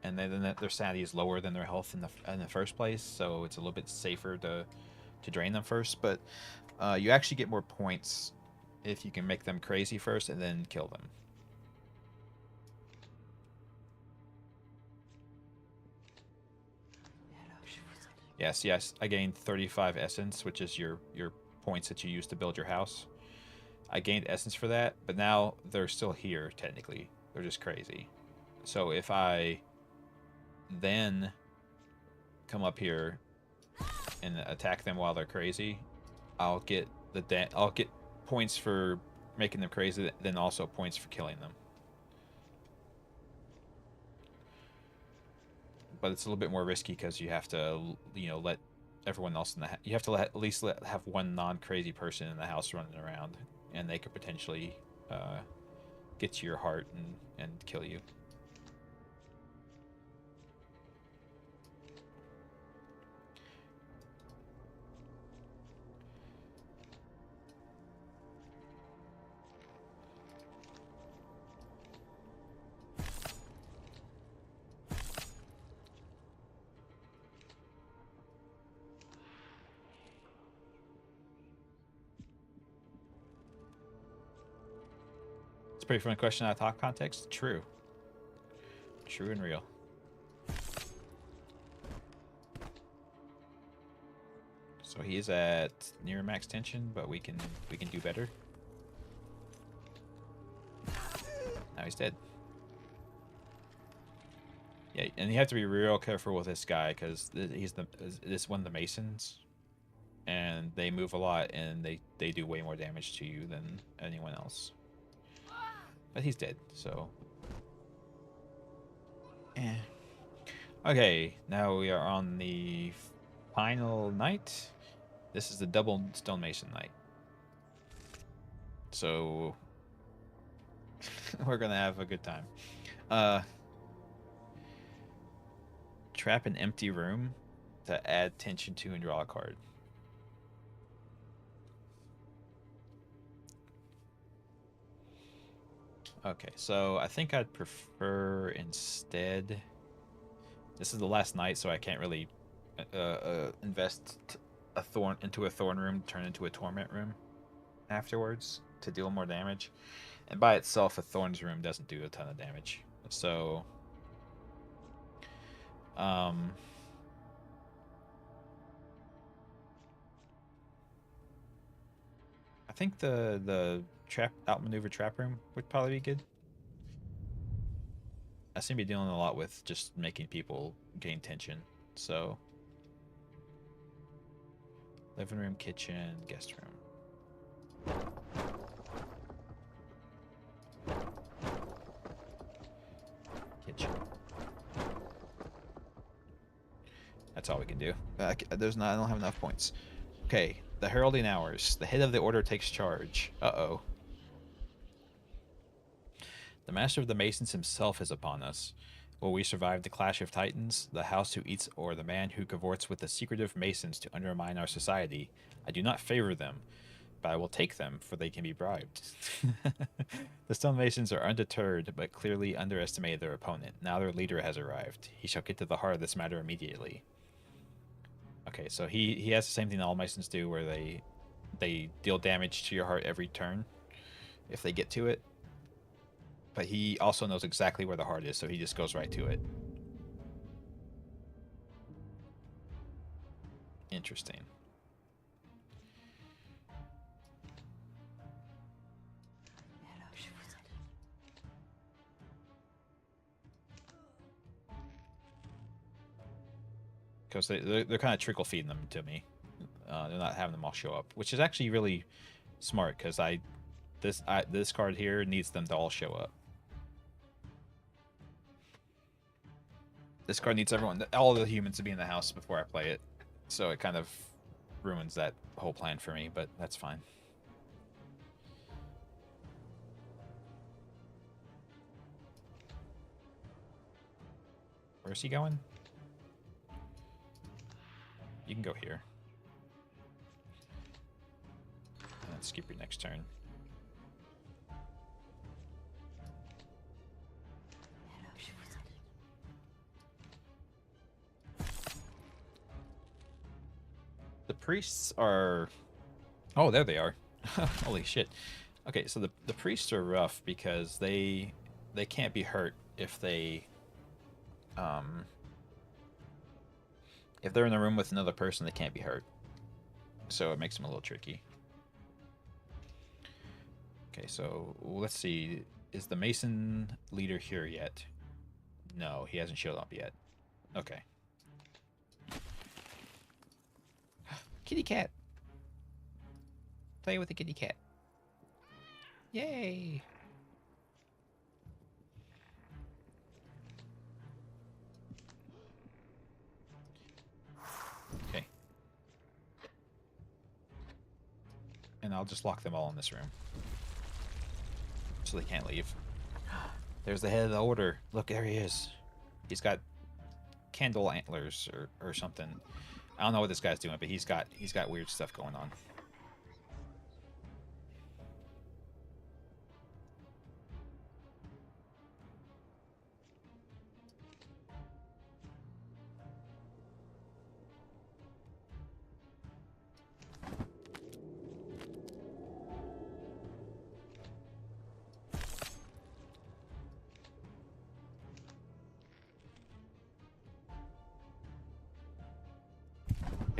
and then their sanity is lower than their health in the first place, so it's a little bit safer to drain them first. But you actually get more points if you can make them crazy first and then kill them. Yes, I gained 35 essence, which is your points that you use to build your house. I gained essence for that, but now they're still here, technically. They're just crazy. So if I then come up here and attack them while they're crazy, I'll get points for making them crazy, then also points for killing them. But it's a little bit more risky because you have to, let everyone else in the you have to at least have one non-crazy person in the house running around, and they could potentially get to your heart and kill you. a pretty funny question out of talk context. True. True and real. So he is at near max tension, but we can do better. Now he's dead. Yeah, and you have to be real careful with this guy because this one of the Masons, and they move a lot and they do way more damage to you than anyone else. But he's dead, so. Eh. Okay, now we are on the final night. This is the double stonemason night. So we're gonna have a good time. Trap an empty room to add tension to and draw a card. Okay, so I think I'd prefer instead. This is the last night, so I can't really invest a thorn into a thorn room, turn into a torment room afterwards to deal more damage. And by itself, a thorns room doesn't do a ton of damage. So, I think the trap outmaneuver trap room would probably be good. I seem to be dealing a lot with just making people gain tension. So, living room, kitchen, guest room. Kitchen. That's all we can do. I don't have enough points. Okay, the heralding hours. The head of the order takes charge. Uh-oh. The master of the Masons himself is upon us. Will we survive the clash of titans, the house who eats, or the man who cavorts with the secretive Masons to undermine our society? I do not favor them, but I will take them, for they can be bribed. The stonemasons are undeterred, but clearly underestimated their opponent. Now their leader has arrived. He shall get to the heart of this matter immediately. Okay, so he has the same thing all Masons do, where they deal damage to your heart every turn if they get to it. But he also knows exactly where the heart is, so he just goes right to it. Interesting. Because they're kind of trickle feeding them to me. They're not having them all show up, which is actually really smart because this card here needs them to all show up. This card needs all the humans to be in the house before I play it, so it kind of ruins that whole plan for me, but that's fine. Where's he going? You can go here. And then skip your next turn. The priests are... Oh, there they are. Holy shit. Okay, so the priests are rough because they can't be hurt if they... if they're in a room with another person, they can't be hurt. So it makes them a little tricky. Okay, so let's see. Is the Mason leader here yet? No, he hasn't showed up yet. Okay. Kitty cat. Play with the kitty cat. Yay. Okay. And I'll just lock them all in this room. So they can't leave. There's the head of the order. Look, there he is. He's got candle antlers or something. I don't know what this guy's doing, but he's got weird stuff going on.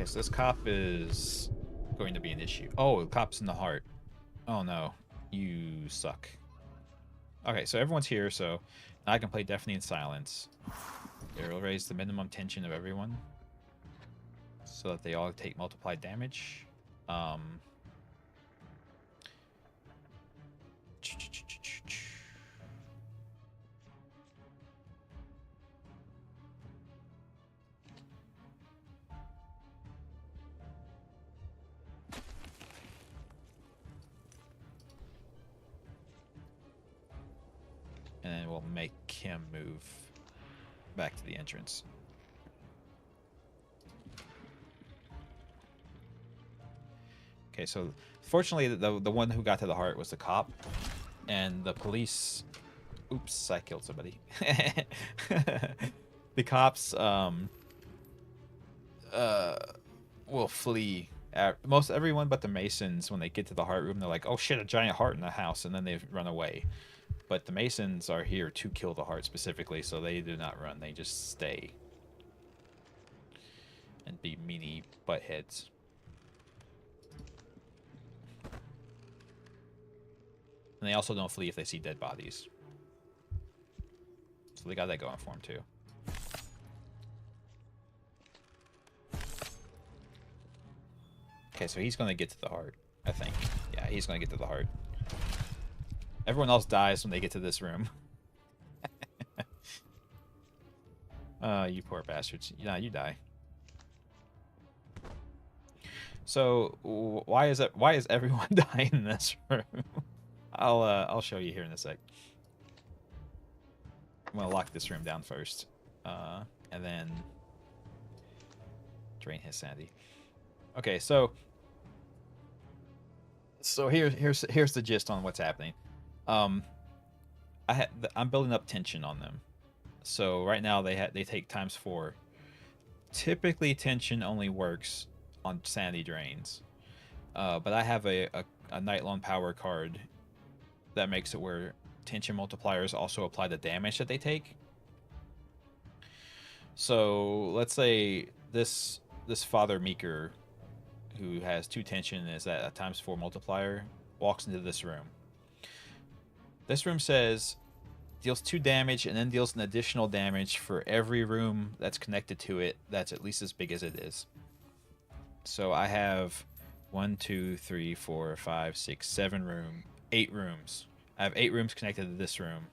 so this cop is going to be an issue. Oh, the cop's in the heart. Oh no, you suck. Okay, so everyone's here, so I can play Deafening Silence. It'll raise the minimum tension of everyone, so that they all take multiplied damage. And then we'll make him move back to the entrance. Okay, so fortunately the one who got to the heart was the cop, and the police... Oops, I killed somebody. The cops will flee. Most everyone but the Masons, when they get to the heart room, they're like, oh shit, a giant heart in the house, and then they run away. But the Masons are here to kill the heart specifically, so they do not run. They just stay and be meanie buttheads. And they also don't flee if they see dead bodies. So they got that going for them too. Okay, so he's going to get to the heart, I think. Yeah, he's going to get to the heart. Everyone else dies when they get to this room. You poor bastards. Yeah, you die. So why is everyone dying in this room? I'll show you here in a sec. I'm gonna lock this room down first, and then drain his sanity. Okay, so here's the gist on what's happening. I'm building up tension on them. So right now they take ×4. Typically tension only works on sanity drains, but I have a Nightlong power card that makes it where tension multipliers also apply the damage that they take. So let's say this Father Meeker, who has 2 tension and is at a ×4 multiplier, walks into this room. This room says deals 2 damage and then deals an additional damage for every room that's connected to it that's at least as big as it is. So I have 1, 2, 3, 4, 5, 6, 7 8 rooms. I have 8 rooms connected to this room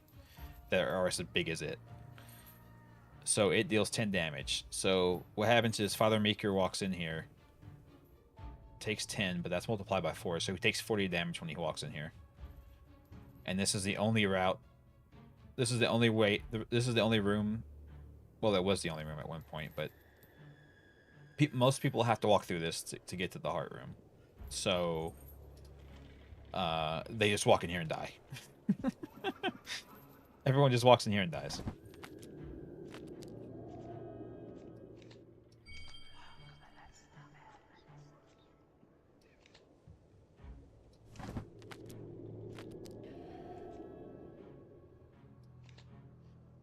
that are as big as it. So it deals 10 damage. So what happens is Father Meeker walks in here, takes 10, but that's multiplied by 4, so he takes 40 damage when he walks in here. And this is the only route. This is the only way. This is the only room. Well, it was the only room at one point, but most people have to walk through this to get to the heart room. So they just walk in here and die. Everyone just walks in here and dies.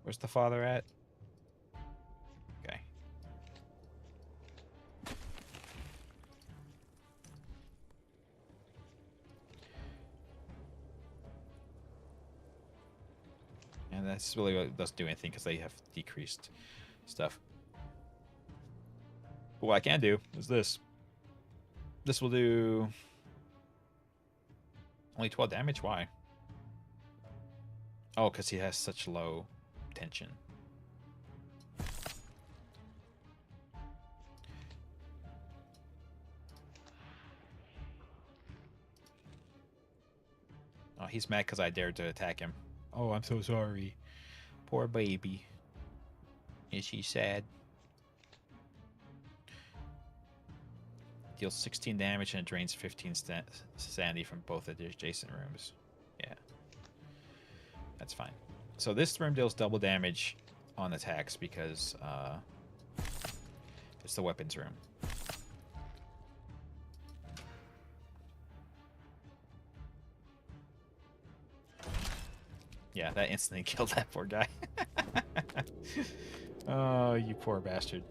Where's the father at? Okay. And that's really what it doesn't do anything because they have decreased stuff. But what I can do is this. This will do only 12 damage. Why? Oh, because he has such low tension. Oh, he's mad because I dared to attack him. Oh, I'm so sorry. Poor baby. Is he sad? Deals 16 damage and it drains 15 sanity from both adjacent rooms. Yeah. That's fine. So this room deals double damage on attacks because it's the weapons room. Yeah, that instantly killed that poor guy. Oh, you poor bastard.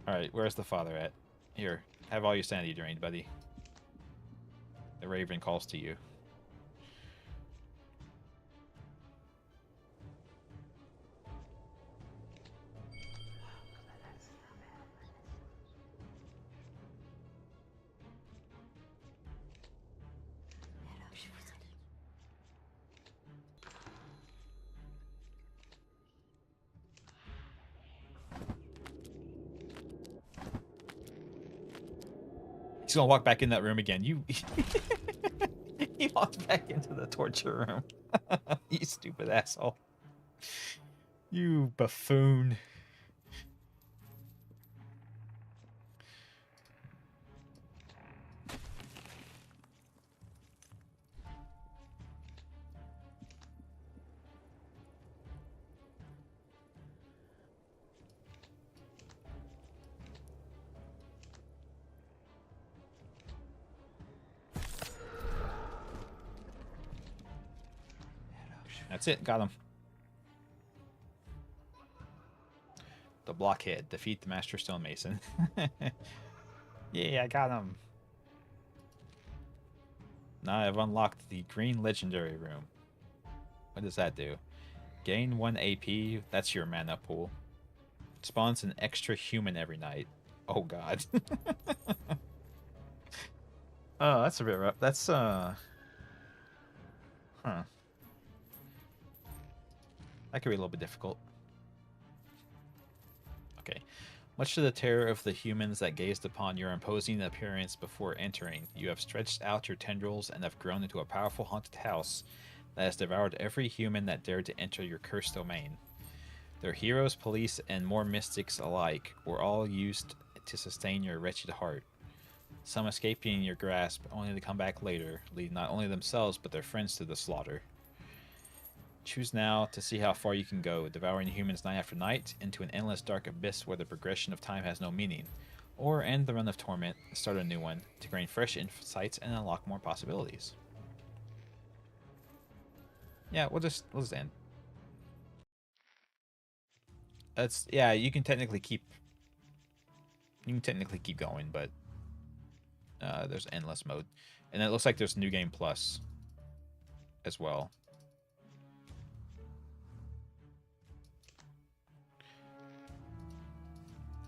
Alright, where's the father at? Here, have all your sanity drained, buddy. The Raven calls to you. He's gonna walk back in that room again. You he walked back into the torture room. You stupid asshole. You buffoon. That's it. Got him. The blockhead. Defeat the Master Stonemason. Yeah, I got him. Now I've unlocked the Green Legendary Room. What does that do? Gain 1 AP. That's your mana pool. Spawns an extra human every night. Oh god. Oh, that's a bit rough. That's Huh. That could be a little bit difficult. Okay. Much to the terror of the humans that gazed upon your imposing appearance before entering, you have stretched out your tendrils and have grown into a powerful haunted house that has devoured every human that dared to enter your cursed domain. Their heroes, police, and more mystics alike were all used to sustain your wretched heart. Some escaping your grasp, only to come back later, leading not only themselves but their friends to the slaughter. Choose now to see how far you can go, devouring humans night after night into an endless dark abyss where the progression of time has no meaning. Or end the run of torment, start a new one, to gain fresh insights and unlock more possibilities. Yeah, we'll just end. That's yeah, you can technically keep going, but there's endless mode. And it looks like there's New Game Plus as well.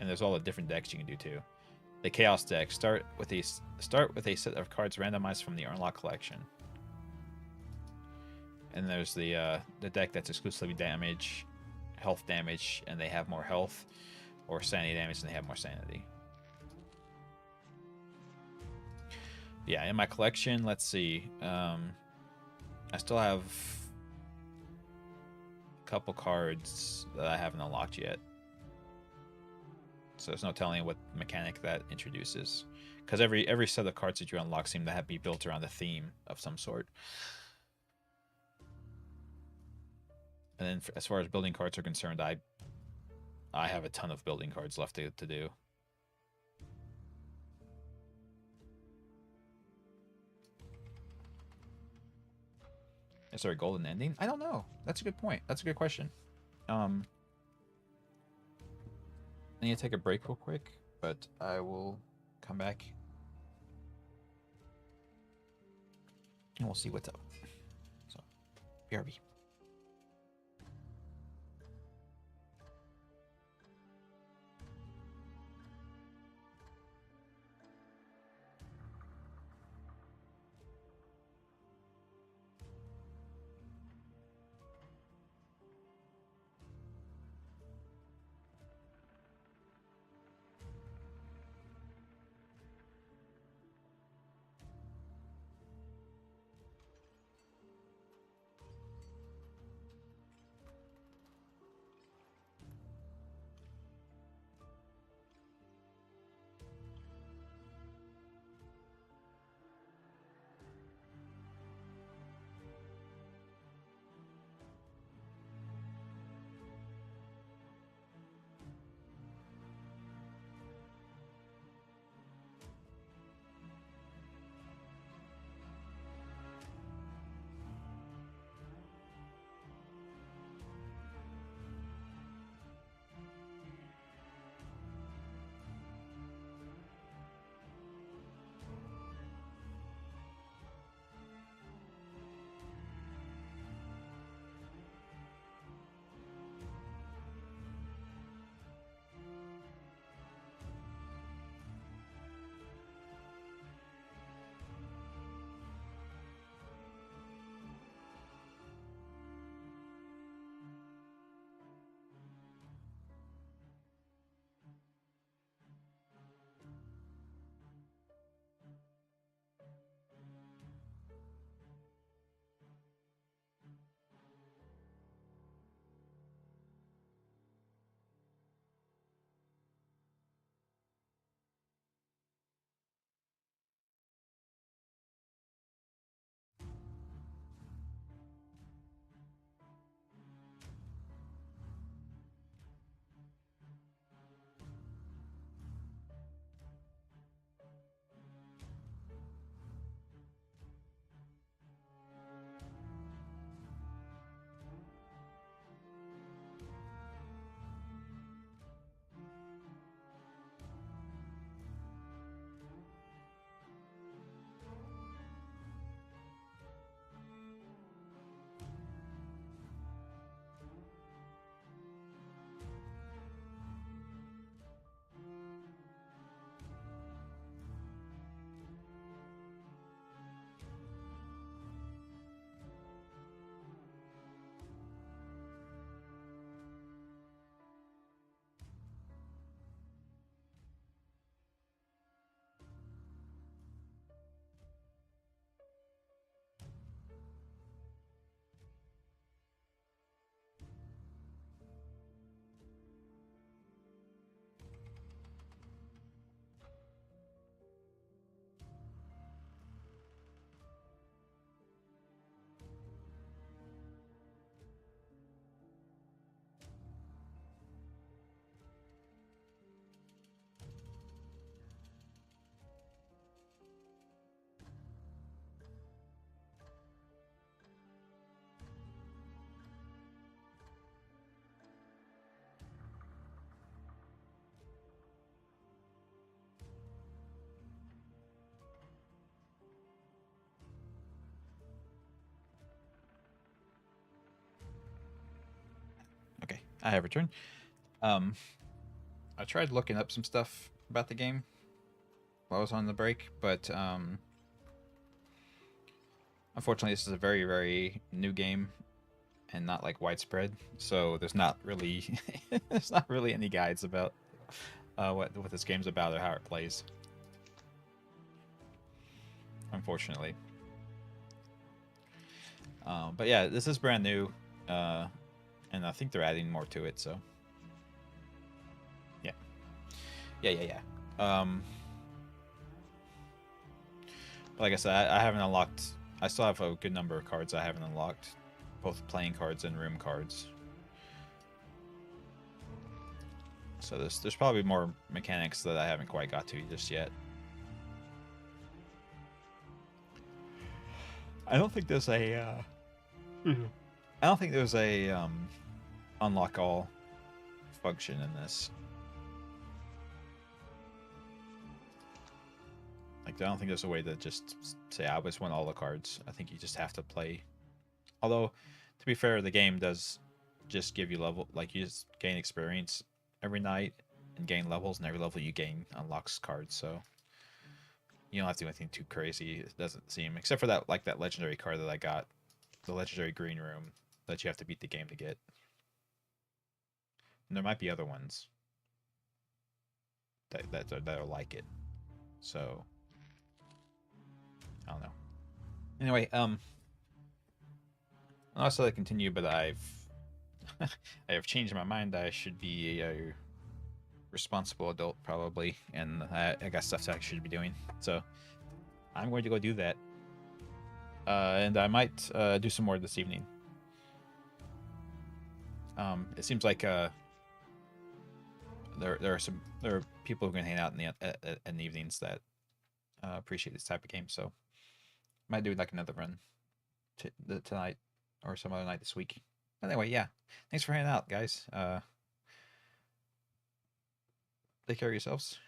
And there's all the different decks you can do too. The Chaos deck start with a set of cards randomized from the Unlock collection. And there's the deck that's exclusively damage, health damage, and they have more health, or sanity damage and they have more sanity. Yeah, in my collection, let's see. I still have a couple cards that I haven't unlocked yet. So there's no telling what mechanic that introduces. Because every set of cards that you unlock seem to have be built around a theme of some sort. And then as far as building cards are concerned, I have a ton of building cards left to do. Is there a golden ending? I don't know. That's a good point. That's a good question. I need to take a break real quick, but I will come back and we'll see what's up. So, BRB. I have returned. I tried looking up some stuff about the game while I was on the break, but unfortunately, this is a very, very new game and not like widespread. So there's not really there's not really any guides about what this game's about or how it plays. Unfortunately. But yeah, this is brand new, and I think they're adding more to it. So yeah. Like I said, I haven't unlocked. I still have a good number of cards I haven't unlocked, both playing cards and room cards. So there's probably more mechanics that I haven't quite got to just yet. I don't think there's a. I don't think there's a unlock all function in this. Like, I don't think there's a way to just say I always want all the cards. I think you just have to play. Although, to be fair, the game does just give you level, like you just gain experience every night and gain levels, and every level you gain unlocks cards. So you don't have to do anything too crazy. It doesn't seem, except for that like that legendary card that I got, the legendary green room that you have to beat the game to get. And there might be other ones that are like it. So I don't know. Anyway, not so I continue, but I've I have changed my mind. I should be a responsible adult probably, and I got stuff that I should be doing. So I'm going to go do that, and I might do some more this evening. It seems like there are people who can hang out in the evenings that appreciate this type of game. So might do like another run tonight or some other night this week. Anyway, yeah. Thanks for hanging out, guys. Take care of yourselves.